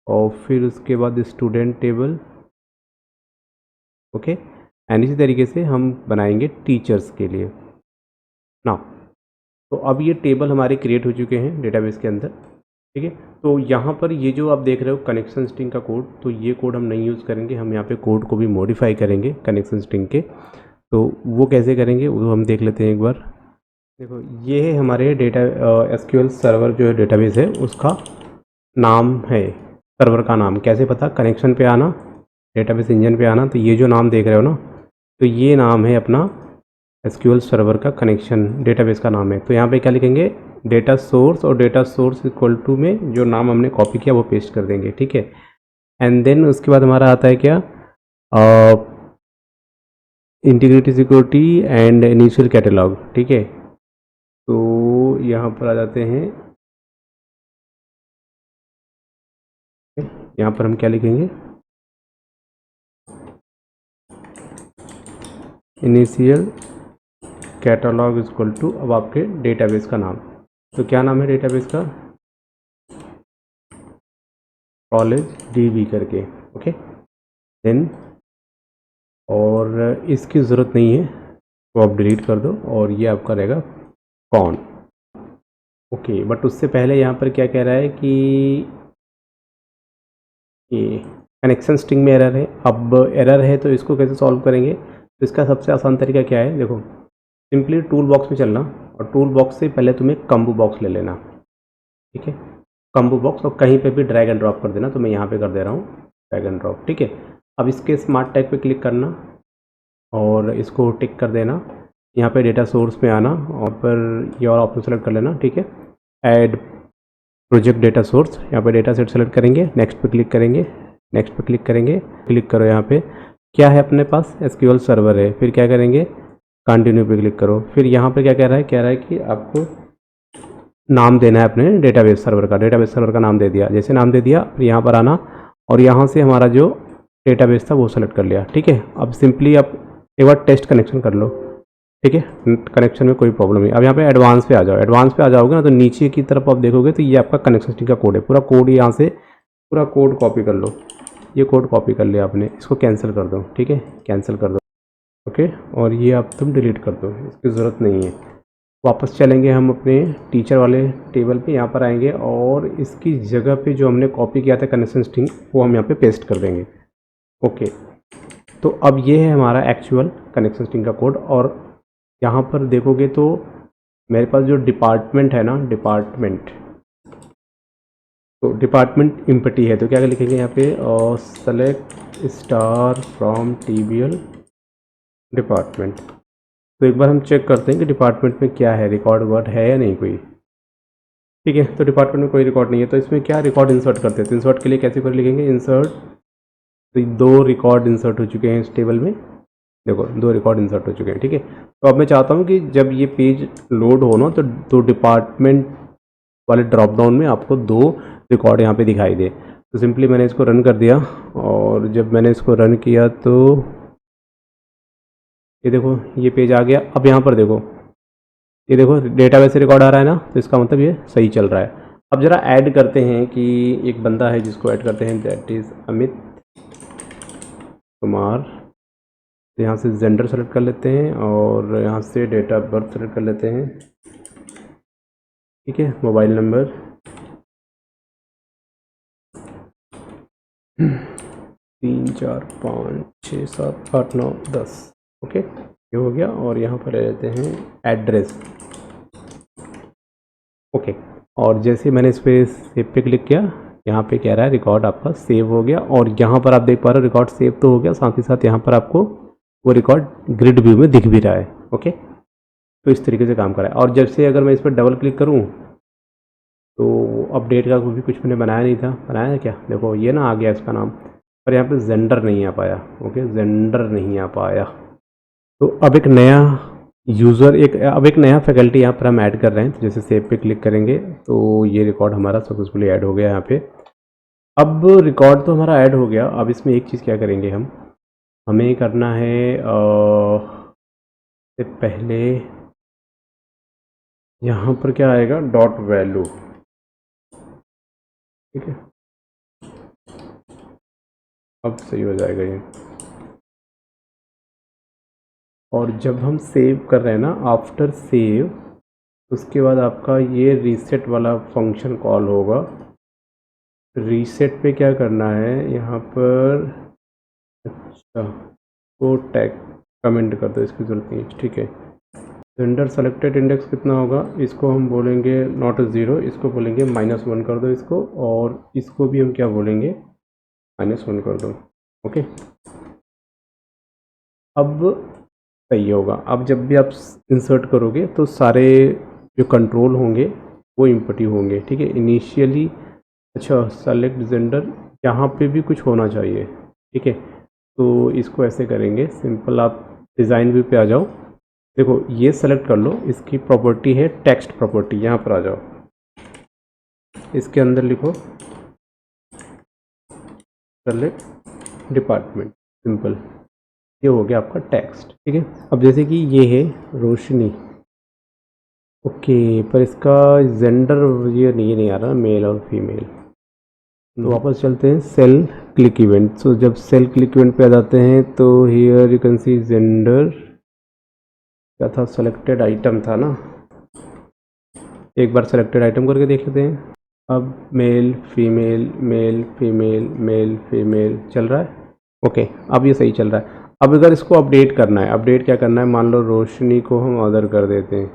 और फिर उसके बाद स्टूडेंट टेबल। ओके, एंड इसी तरीके से हम बनाएंगे टीचर्स के लिए ना। तो अब ये टेबल हमारे क्रिएट हो चुके हैं डेटाबेस के अंदर, ठीक है। तो यहाँ पर ये जो आप देख रहे हो कनेक्शन स्ट्रिंग का कोड, तो ये कोड हम नहीं यूज़ करेंगे, हम यहाँ पे कोड को भी मॉडिफाई करेंगे कनेक्शन स्ट्रिंग के। तो वो कैसे करेंगे वो हम देख लेते हैं एक बार। देखो, ये है हमारे डेटा एसक्यूएल सर्वर जो है डेटाबेस है, उसका नाम है, सर्वर का नाम कैसे पता, कनेक्शन पे आना, डेटाबेस इंजन पे आना। तो ये जो नाम देख रहे हो ना, तो ये नाम है अपना एसक्यूएल सर्वर का कनेक्शन, डेटाबेस का नाम है। तो यहाँ पे क्या लिखेंगे, डेटा सोर्स, और डेटा सोर्स इक्वल टू में जो नाम हमने कॉपी किया वो पेस्ट कर देंगे, ठीक है। एंड देन उसके बाद हमारा आता है क्या, integrity security and initial catalogue, ठीक है। तो यहाँ पर आ जाते हैं, यहाँ पर हम क्या लिखेंगे, इनिशियल कैटलॉग इक्वल टू अब आपके डेटाबेस का नाम। तो क्या नाम है डेटाबेस का, कॉलेज डीबी करके, ओके। देन और इसकी ज़रूरत नहीं है तो आप डिलीट कर दो, और ये आपका रहेगा कौन, ओके। बट उससे पहले यहाँ पर क्या कह रहा है कि ये कनेक्शन स्ट्रिंग में एरर है। अब एरर है तो इसको कैसे सॉल्व करेंगे, तो इसका सबसे आसान तरीका क्या है, देखो सिंपली टूल बॉक्स में चलना, और टूल बॉक्स से पहले तुम्हें कम्बो बॉक्स ले लेना, ठीक है। कम्बो बॉक्स, और कहीं पे भी ड्रैग एंड ड्रॉप कर देना, तो मैं यहाँ पे कर दे रहा हूँ ड्रैग एंड ड्रॉप, ठीक है। अब इसके स्मार्ट टैग पे क्लिक करना और इसको टिक कर देना, यहाँ पे डेटा सोर्स में आना और पर ये और ऑप्शन सेलेक्ट कर लेना, ठीक है। ऐड प्रोजेक्ट डेटा सोर्स, यहाँ पे डेटा सेट सेलेक्ट करेंगे, नेक्स्ट पे क्लिक करेंगे, नेक्स्ट पे क्लिक करेंगे, क्लिक करो, यहाँ पे क्या है अपने पास एसक्यूएल सर्वर है, फिर क्या करेंगे, कंटिन्यू पे क्लिक करो। फिर यहाँ पे क्या कह रहा है कि आपको नाम देना है अपने डेटाबेस सर्वर का, डेटाबेस सर्वर का नाम दे दिया, जैसे नाम दे दिया फिर यहाँ पर आना और यहाँ से हमारा जो डेटाबेस था वो सेलेक्ट कर लिया, ठीक है। अब सिंपली आप एक बार टेस्ट कनेक्शन कर लो, ठीक है, कनेक्शन में कोई प्रॉब्लम नहीं। अब यहाँ पे एडवांस पे आ जाओ, एडवांस पे आ जाओगे ना तो नीचे की तरफ आप देखोगे तो ये आपका कनेक्शन स्ट्रिंग का कोड है, पूरा कोड यहाँ से पूरा कोड कॉपी कर लो, ये कोड कॉपी कर लिया आपने, इसको कैंसिल कर दो, ठीक है, कैंसिल कर दो, ओके। और ये आप तुम डिलीट कर दो, इसकी ज़रूरत नहीं है। वापस चलेंगे हम अपने टीचर वाले टेबल पे, यहाँ पर आएंगे और इसकी जगह पे जो हमने कॉपी किया था कनेक्शन स्ट्रिंग वो हम यहाँ पे पेस्ट कर देंगे, ओके। तो अब ये है हमारा एक्चुअल कनेक्शन स्ट्रिंग का कोड। और यहाँ पर देखोगे तो मेरे पास जो डिपार्टमेंट है ना, डिपार्टमेंट, तो डिपार्टमेंट इम्पटी है, तो क्या लिखेंगे यहाँ पे, और सेलेक्ट स्टार फ्रॉम टीबीएल डिपार्टमेंट। तो एक बार हम चेक करते हैं कि डिपार्टमेंट में क्या है, रिकॉर्ड वर्ड है या नहीं कोई, ठीक है। तो डिपार्टमेंट में कोई रिकॉर्ड नहीं है, तो इसमें क्या रिकॉर्ड इंसर्ट करते हैं, तो इंसर्ट के लिए कैसे कर लिखेंगे, इंसर्ट, तो 2 रिकॉर्ड इंसर्ट हो चुके हैं इस टेबल में, देखो 2 रिकॉर्ड इंसर्ट हो चुके हैं, ठीक है। तो अब मैं चाहता हूँ कि जब ये पेज लोड हो ना तो डिपार्टमेंट वाले ड्रॉप डाउन में आपको 2 रिकॉर्ड यहाँ पे दिखाई दे। तो सिंपली मैंने इसको रन कर दिया, और जब मैंने इसको रन किया तो ये देखो ये पेज आ गया। अब यहाँ पर देखो, ये देखो डेटाबेस से रिकॉर्ड आ रहा है ना, तो इसका मतलब ये सही चल रहा है। अब ज़रा ऐड करते हैं कि एक बंदा है जिसको ऐड करते हैं, दैट इज़ अमित कुमार। तो यहाँ से जेंडर सेलेक्ट कर लेते हैं और यहाँ से डेट ऑफ बर्थ सेलेक्ट कर लेते हैं, ठीक है। मोबाइल नंबर 345678910, ओके, ये हो गया। और यहाँ पर ले लेते हैं एड्रेस, ओके। और जैसे मैंने इस पर सेव पे क्लिक किया, यहाँ पे कह रहा है रिकॉर्ड आपका सेव हो गया। और यहाँ पर आप देख पा रहे हो रिकॉर्ड सेव तो हो गया, साथ ही साथ यहाँ पर आपको वो रिकॉर्ड ग्रिड व्यू में दिख भी रहा है, ओके। तो इस तरीके से काम कर रहा है। और जब से अगर मैं इस पर डबल क्लिक करूँ तो अपडेट का भी कुछ मैंने बनाया नहीं था, बनाया है क्या, देखो ये ना आ गया इसका नाम, पर यहाँ पे जेंडर नहीं आ पाया, ओके, जेंडर नहीं आ पाया। तो अब एक नया यूज़र, अब एक नया फैकल्टी यहाँ पर हम ऐड कर रहे हैं। तो जैसे सेव पे क्लिक करेंगे तो ये रिकॉर्ड हमारा सक्सेसफुली ऐड हो गया यहाँ पे। अब रिकॉर्ड तो हमारा ऐड हो गया, अब इसमें एक चीज़ क्या करेंगे हमें करना है, से पहले यहाँ पर क्या आएगा, डॉट वैल्यू, ठीक है। अब सही हो जाएगा ये। और जब हम सेव कर रहे हैं ना, आफ्टर सेव, उसके बाद आपका ये रीसेट वाला फंक्शन कॉल होगा। रीसेट पे क्या करना है यहाँ पर, अच्छा वो टैग कमेंट कर दो, इसकी जरूरत नहीं, ठीक है। जेंडर सेलेक्टेड इंडेक्स कितना होगा, इसको हम बोलेंगे नॉट 0, इसको बोलेंगे -1 कर दो इसको, और इसको भी हम क्या बोलेंगे, -1 कर दो, ओके। अब सही होगा। अब जब भी आप इंसर्ट करोगे तो सारे जो कंट्रोल होंगे वो इम्पटी होंगे, ठीक है। इनिशियली, अच्छा सेलेक्ट जेंडर, यहाँ पे भी कुछ होना चाहिए, ठीक है। तो इसको ऐसे करेंगे, सिंपल आप डिज़ाइन व्यू पे आ जाओ, देखो ये सेलेक्ट कर लो, इसकी प्रॉपर्टी है टेक्स्ट प्रॉपर्टी, यहाँ पर आ जाओ, इसके अंदर लिखो सेलेक्ट डिपार्टमेंट, सिंपल, ये हो गया आपका टेक्स्ट, ठीक है। अब जैसे कि ये है रोशनी, ओके, पर इसका जेंडर ये नहीं आ रहा, मेल और फीमेल। तो वापस चलते हैं सेल क्लिक इवेंट। सो जब सेल क्लिक इवेंट पे आ जाते हैं तो here you can see gender, क्या था, सेलेक्टेड आइटम था ना, एक बार सेलेक्टेड आइटम करके देख लेते हैं। अब male female male female male female चल रहा है, ओके, अब ये सही चल रहा है। अब अगर इसको अपडेट करना है, अपडेट क्या करना है, मान लो रोशनी को हम अदर कर देते हैं,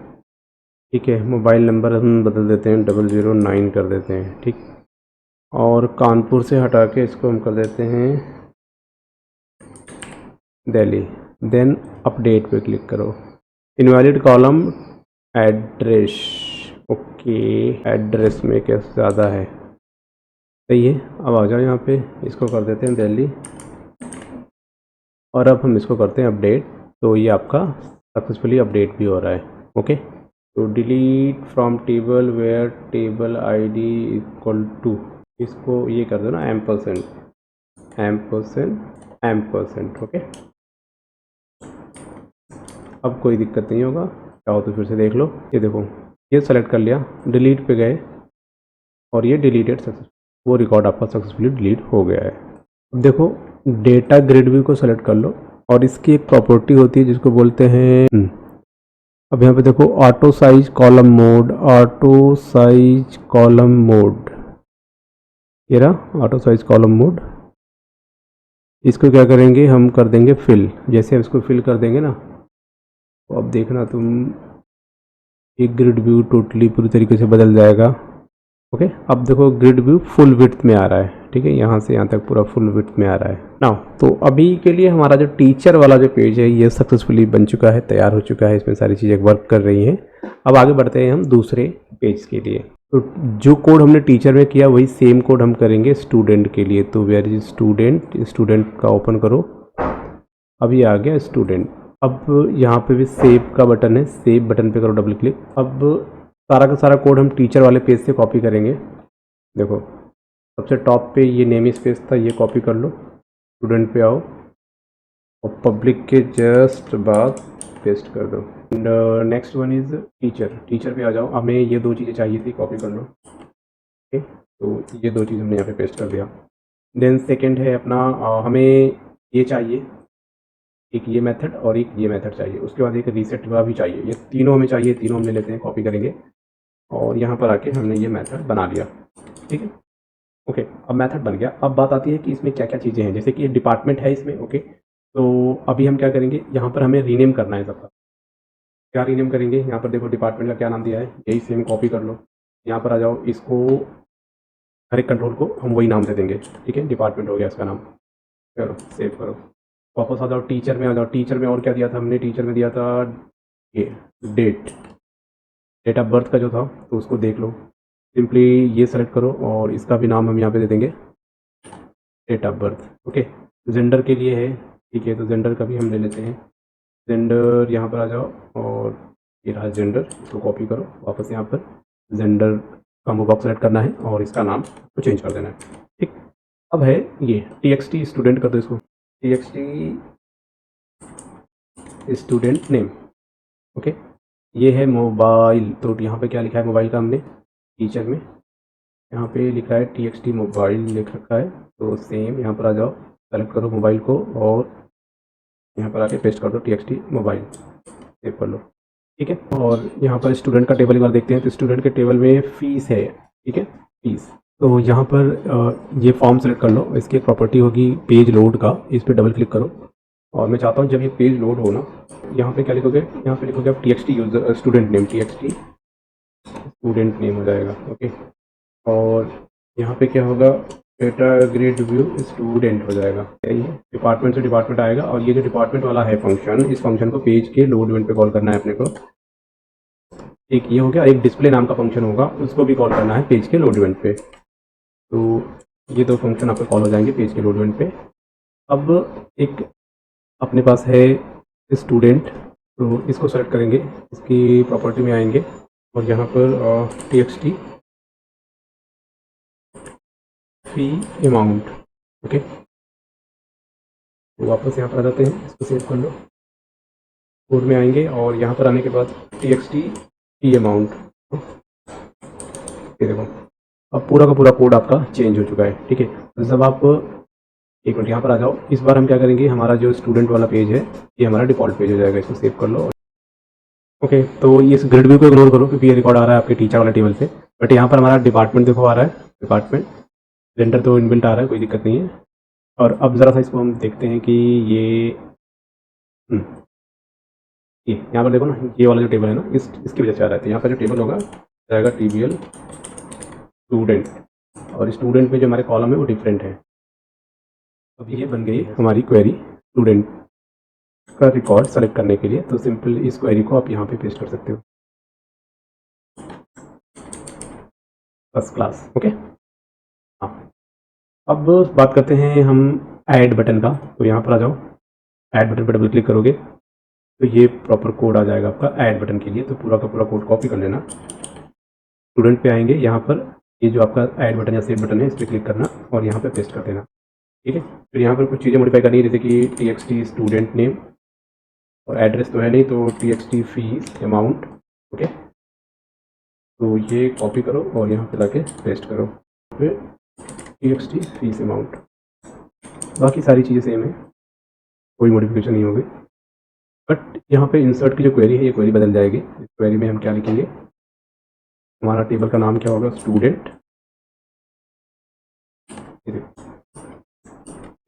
ठीक है। मोबाइल नंबर हम बदल देते हैं 009 कर देते हैं, ठीक। और कानपुर से हटा के इसको हम कर देते हैं दिल्ली। देन अपडेट पे क्लिक करो, invalid column address, okay, address में क्या ज़्यादा है, सही है। अब आ जाओ यहाँ पे, इसको कर देते हैं दिल्ली, और अब हम इसको करते हैं अपडेट। तो ये आपका सक्सेसफुली अपडेट भी हो रहा है, ओके। तो delete from table where table ID equal to, इसको ये कर दो ना %, ओके। अब कोई दिक्कत नहीं होगा, चाहो तो फिर से देख लो, ये देखो ये सेलेक्ट कर लिया, डिलीट पे गए और ये डिलीटेड सक्सेसफुल, वो रिकॉर्ड आपका सक्सेसफुली डिलीट हो गया है। अब देखो डेटा ग्रिड व्यू को सेलेक्ट कर लो, और इसकी एक प्रॉपर्टी होती है जिसको बोलते हैं, अब यहाँ पे देखो auto size column mode, auto size column mode, ये रहा ऑटो साइज कॉलम मोड। इसको क्या करेंगे, हम कर देंगे फिल। जैसे हम इसको फिल कर देंगे ना, तो अब देखना तुम, एक ग्रिड व्यू टोटली पूरी तरीके से बदल जाएगा, ओके। अब देखो ग्रिड व्यू फुल विड्थ में आ रहा है, ठीक है, यहाँ से यहाँ तक पूरा फुल विड्थ में आ रहा है ना। तो अभी के लिए हमारा जो टीचर वाला जो पेज है ये सक्सेसफुली बन चुका है, तैयार हो चुका है, इसमें सारी चीज़ें वर्क कर रही हैं। अब आगे बढ़ते हैं हम दूसरे पेज के लिए। तो जो कोड हमने टीचर में किया वही सेम कोड हम करेंगे स्टूडेंट के लिए। तो वेयर इज स्टूडेंट, स्टूडेंट का ओपन करो, अब ये आ गया स्टूडेंट। अब यहाँ पे भी सेव का बटन है, सेव बटन पे करो डबल क्लिक। अब सारा का सारा कोड हम टीचर वाले पेज से कॉपी करेंगे, देखो सबसे टॉप पे ये नेम स्पेस था, ये कॉपी कर लो, स्टूडेंट पे आओ और पब्लिक के जस्ट बाद पेस्ट कर दो। And next one is teacher. Teacher पे आ जाओ, हमें ये दो चीज़ें चाहिए थी, कॉपी कर लो। ओके, तो ये दो चीज़ हमने यहाँ पे पेस्ट कर दिया। देन सेकंड है अपना हमें ये चाहिए, एक ये मेथड और एक ये मेथड चाहिए, उसके बाद एक रीसेट का भी चाहिए। ये तीनों हमें चाहिए, तीनों हम ले लेते हैं, कॉपी करेंगे और यहाँ पर आके हमने ये मेथड बना लिया। ठीक है, ओके, अब मेथड बन गया। अब बात आती है कि इसमें क्या क्या चीज़ें हैं, जैसे कि ये डिपार्टमेंट है इसमें। ओके, तो अभी हम क्या करेंगे, यहाँ पर हमें रीनेम करना है सबका। क्या रीनेम करेंगे, यहाँ पर देखो डिपार्टमेंट का क्या नाम दिया है, यही सेम कॉपी कर लो, यहाँ पर आ जाओ, इसको हर एक कंट्रोल को हम वही नाम दे देंगे। ठीक है, डिपार्टमेंट हो गया इसका नाम। चलो सेव करो, वापस आ जाओ, टीचर में आ जाओ। टीचर में और क्या दिया था हमने, टीचर में दिया था ये डेट ऑफ बर्थ का जो था, तो उसको देख लो। सिंपली ये सेलेक्ट करो और इसका भी नाम हम यहाँ पे दे देंगे date of birth. Okay, gender के लिए है, ठीक है, तो जेंडर का भी हम ले लेते हैं। जेंडर यहाँ पर आ जाओ और ये रहा जेंडर, इसको कॉपी करो, वापस यहाँ पर जेंडर कॉम्बो बॉक्स सेलेक्ट करना है और इसका नाम को चेंज कर देना है। ठीक, अब है ये TXT स्टूडेंट कर दो इसको, TXT स्टूडेंट नेम। ओके, ये है मोबाइल, तो यहाँ पे क्या लिखा है मोबाइल का हमने, टीचर में यहाँ पे लिखा है TXT मोबाइल लिख रखा है, तो सेम यहाँ पर आ जाओ, सेलेक्ट करो मोबाइल को और यहाँ पर आके पेस्ट कर दो TXT मोबाइल, सेव कर लो। ठीक है, और यहाँ पर स्टूडेंट का टेबल एक बार देखते हैं, तो स्टूडेंट के टेबल में फ़ीस है। ठीक है, फ़ीस, तो यहाँ पर ये फॉर्म सेलेक्ट कर लो, इसकी एक प्रॉपर्टी होगी पेज लोड का, इस पर डबल क्लिक करो और मैं चाहता हूँ जब ये पेज लोड हो ना, यहाँ पे क्या लिखोगे, यहाँ पे लिखोगे आप TXT user student name, TXT student name हो जाएगा। ओके, और यहाँ पे क्या होगा, कैटेगरी व्यू स्टूडेंट हो जाएगा, यही है, डिपार्टमेंट से डिपार्टमेंट आएगा। और ये जो डिपार्टमेंट वाला है फंक्शन, इस फंक्शन को पेज के लोड इवेंट पे कॉल करना है अपने को। एक ये हो गया, एक डिस्प्ले नाम का फंक्शन होगा, उसको भी कॉल करना है पेज के लोड इवेंट पे। तो ये दो फंक्शन आपको कॉल हो जाएंगे पेज के लोड इवेंट पे। अब एक अपने पास है स्टूडेंट, तो इसको सेलेक्ट करेंगे, इसकी प्रॉपर्टी में आएंगे और यहाँ पर TXT फी अमाउंट। ओके, तो वापस यहाँ पर आ जाते हैं, इसको सेव कर लो, कोड में आएंगे और यहाँ पर आने के बाद TXT फी अमाउंट, ये देखो अब पूरा का पूरा कोड आपका चेंज हो चुका है। ठीक है, तो जब आप एक मिनट यहाँ पर आ जाओ, इस बार हम क्या करेंगे, हमारा जो स्टूडेंट वाला पेज है ये हमारा डिफ़ॉल्ट पेज हो जाएगा, इसको सेव कर लो। ओके, तो इस ग्रिड व्यू को इग्नोर करो क्योंकि ये रिकॉर्ड आ रहा है आपके टीचर वाले टेबल से, बट यहाँ पर हमारा डिपार्टमेंट देखो आ रहा है, डिपार्टमेंट जेंडर तो इनबिल्ट आ रहा है, कोई दिक्कत नहीं है। और अब ज़रा सा इसको हम देखते हैं कि ये ये यहाँ पर देखो ना, ये वाला जो टेबल है ना, इसकी वजह से आ रहा है। यहाँ पर जो टेबल होगा जाएगा TBL स्टूडेंट, और स्टूडेंट में जो हमारे कॉलम है वो डिफरेंट है। अब ये बन गई हमारी क्वेरी स्टूडेंट का रिकॉर्ड सेलेक्ट करने के लिए, तो सिंपल इस क्वेरी को आप यहाँ पे पेस्ट कर सकते हो, फर्स्ट क्लास। ओके, हाँ, अब बात करते हैं हम ऐड बटन का, तो यहाँ पर आ जाओ, ऐड बटन पर डबल क्लिक करोगे तो ये प्रॉपर कोड आ जाएगा आपका ऐड बटन के लिए, तो पूरा का पूरा कोड कॉपी कर लेना। स्टूडेंट पे आएंगे, यहाँ पर ये जो आपका ऐड बटन या सेव बटन है, इस पर क्लिक करना और यहाँ पे पेस्ट कर देना। ठीक है, फिर यहाँ पर कुछ चीज़ें मॉडिफाई करनी है, जैसे कि TXT स्टूडेंट नेम, और एड्रेस तो है नहीं, तो TXT फीस अमाउंट। ओके, तो ये कॉपी करो और यहाँ पे लाके पेस्ट करो, फिर TXT फीस अमाउंट, बाकी सारी चीज़ें सेम है, कोई मॉडिफिकेशन नहीं होगी। बट यहाँ पे इंसर्ट की जो क्वेरी है, ये क्वेरी बदल जाएगी। इस क्वेरी में हम क्या लिखेंगे, हमारा टेबल का नाम क्या होगा, स्टूडेंट।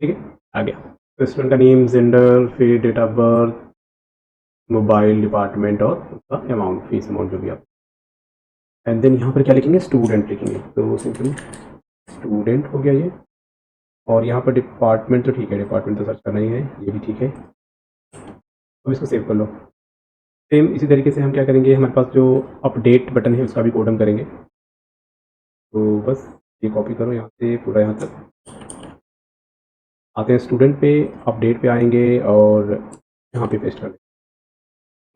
ठीक है, आ गया, तो स्टूडेंट का नेम, जेंडर, फिर date of birth, mobile, department और उसका अमाउंट, फीस अमाउंट जो भी आप, एंड देन यहाँ पर क्या लिखेंगे, स्टूडेंट लिखेंगे, तो सिंपली स्टूडेंट हो गया ये। और यहाँ पर डिपार्टमेंट तो ठीक है, डिपार्टमेंट तो सर्च करना ही है, ये भी ठीक है, तो इसको सेव कर लो। सेम इसी तरीके से हम क्या करेंगे, हमारे पास जो अपडेट बटन है उसका भी कोड हम करेंगे, तो बस ये कॉपी करो यहाँ से पूरा यहाँ तक, आते हैं स्टूडेंट पे, अपडेट पे आएंगे और यहाँ पे पेस्ट कर देंगे।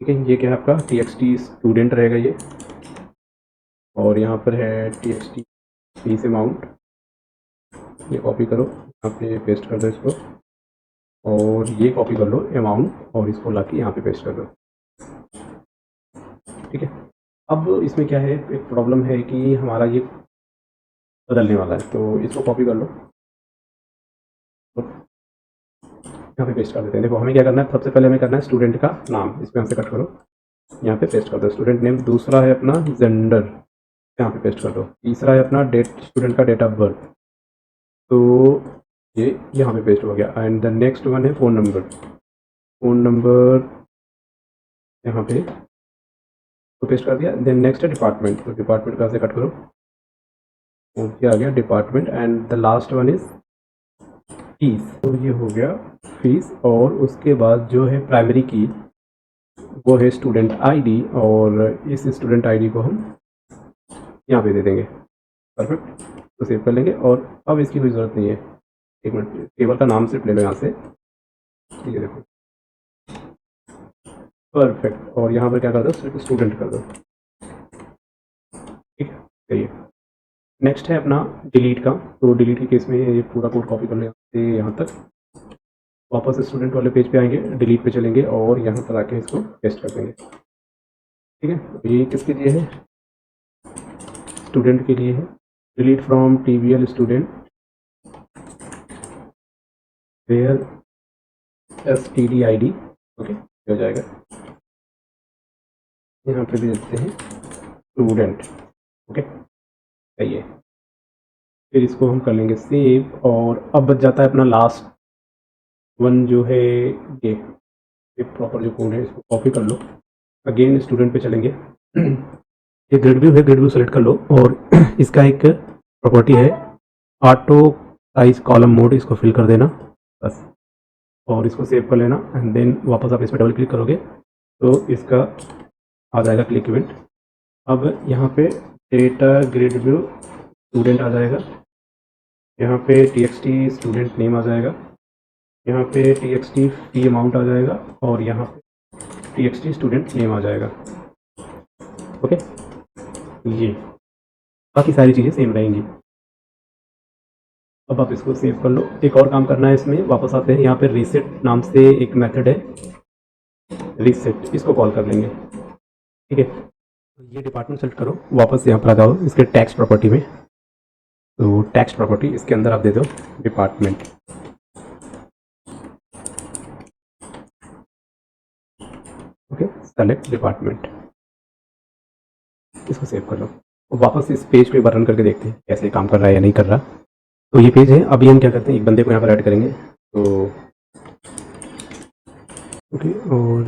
ठीक है, ये क्या है आपका TXT स्टूडेंट रहेगा ये, और यहाँ पर है TXT फीस अमाउंट, ये कॉपी करो, यहाँ पे पेस्ट कर दो इसको, और ये कॉपी कर लो अमाउंट और इसको लाके यहाँ पे पेस्ट कर दो। ठीक है, अब इसमें क्या है, एक प्रॉब्लम है कि हमारा ये बदलने वाला है, तो इसको कॉपी कर लो और यहाँ पे पेस्ट कर देते हैं। देखो हमें क्या करना है, सबसे पहले हमें करना है स्टूडेंट का नाम, इसमें यहाँ से कट करो, यहाँ पे पेस्ट कर दो स्टूडेंट नेम। दूसरा है अपना जेंडर, यहाँ पे पेस्ट कर दो। तीसरा है अपना डेट, स्टूडेंट का डेट ऑफ बर्थ, तो ये यहाँ पे पेस्ट हो गया। एंड द नेक्स्ट वन है फ़ोन नंबर, फ़ोन नंबर यहाँ पे तो पेस्ट कर दिया। देन नेक्स्ट है डिपार्टमेंट, तो डिपार्टमेंट का से कट करो, ओके आ गया department. And the last one is fees, तो ये हो गया फीस। और उसके बाद जो है प्राइमरी की वो है स्टूडेंट आईडी, और इस स्टूडेंट आईडी को हम यहाँ पे दे देंगे। परफेक्ट, तो सेव कर लेंगे। और अब इसकी कोई ज़रूरत नहीं है, एक मिनट, टेबल का नाम सिर्फ ले लो यहाँ से, ठीक है देखो परफेक्ट। और यहाँ पर क्या कर दो, सिर्फ स्टूडेंट कर दो, ठीक है चलिए। नेक्स्ट है अपना डिलीट का, तो डिलीट के केस में ये पूरा कोड कॉपी कर लें यहाँ तक, वापस स्टूडेंट वाले पेज पे आएंगे, डिलीट पे चलेंगे और यहाँ पर आके इसको पेस्ट कर देंगे। ठीक है, ये किसके लिए है, स्टूडेंट के लिए है। Delete from TVL student where STD ID, okay हो जाएगा। यहाँ पे भी देते हैं स्टूडेंट, ओके सही है। फिर इसको हम कर लेंगे सेव, और अब बच जाता है अपना लास्ट वन जो है ये प्रॉपर जो कोड है, इसको कॉपी कर लो, अगेन स्टूडेंट पे चलेंगे। ये ग्रिड व्यू है, ग्रिड व्यू सेलेक्ट कर लो, और इसका एक प्रॉपर्टी है ऑटो साइज कॉलम मोड, इसको फिल कर देना बस, और इसको सेव कर लेना। एंड देन वापस आप इस पर डबल क्लिक करोगे तो इसका आ जाएगा क्लिक इवेंट। अब यहाँ पे डेटा ग्रिड व्यू स्टूडेंट आ जाएगा, यहाँ पे TXT स्टूडेंट नेम आ जाएगा, यहाँ पे TXT फी अमाउंट आ जाएगा, और यहाँ पे TXT स्टूडेंट नेम आ जाएगा। ओके, ये बाकी सारी चीज़ें सेम रहेंगी। अब आप इसको सेव कर लो। एक और काम करना है इसमें, वापस आते हैं, यहाँ पे रीसेट नाम से एक मेथड है, रीसेट, इसको कॉल कर लेंगे। ठीक है, ये डिपार्टमेंट सेलेक्ट करो, वापस यहाँ पर आ जाओ इसके टैक्स प्रॉपर्टी में, तो टैक्स प्रॉपर्टी इसके अंदर आप दे दो डिपार्टमेंट। ओके, सेलेक्ट डिपार्टमेंट, इसको सेव कर लो। और वापस इस पेज को एक बार रन करके देखते हैं कैसे काम कर रहा है या नहीं कर रहा। तो ये पेज है, अभी हम क्या करते हैं, एक बंदे को यहाँ पर ऐड करेंगे, तो ओके, और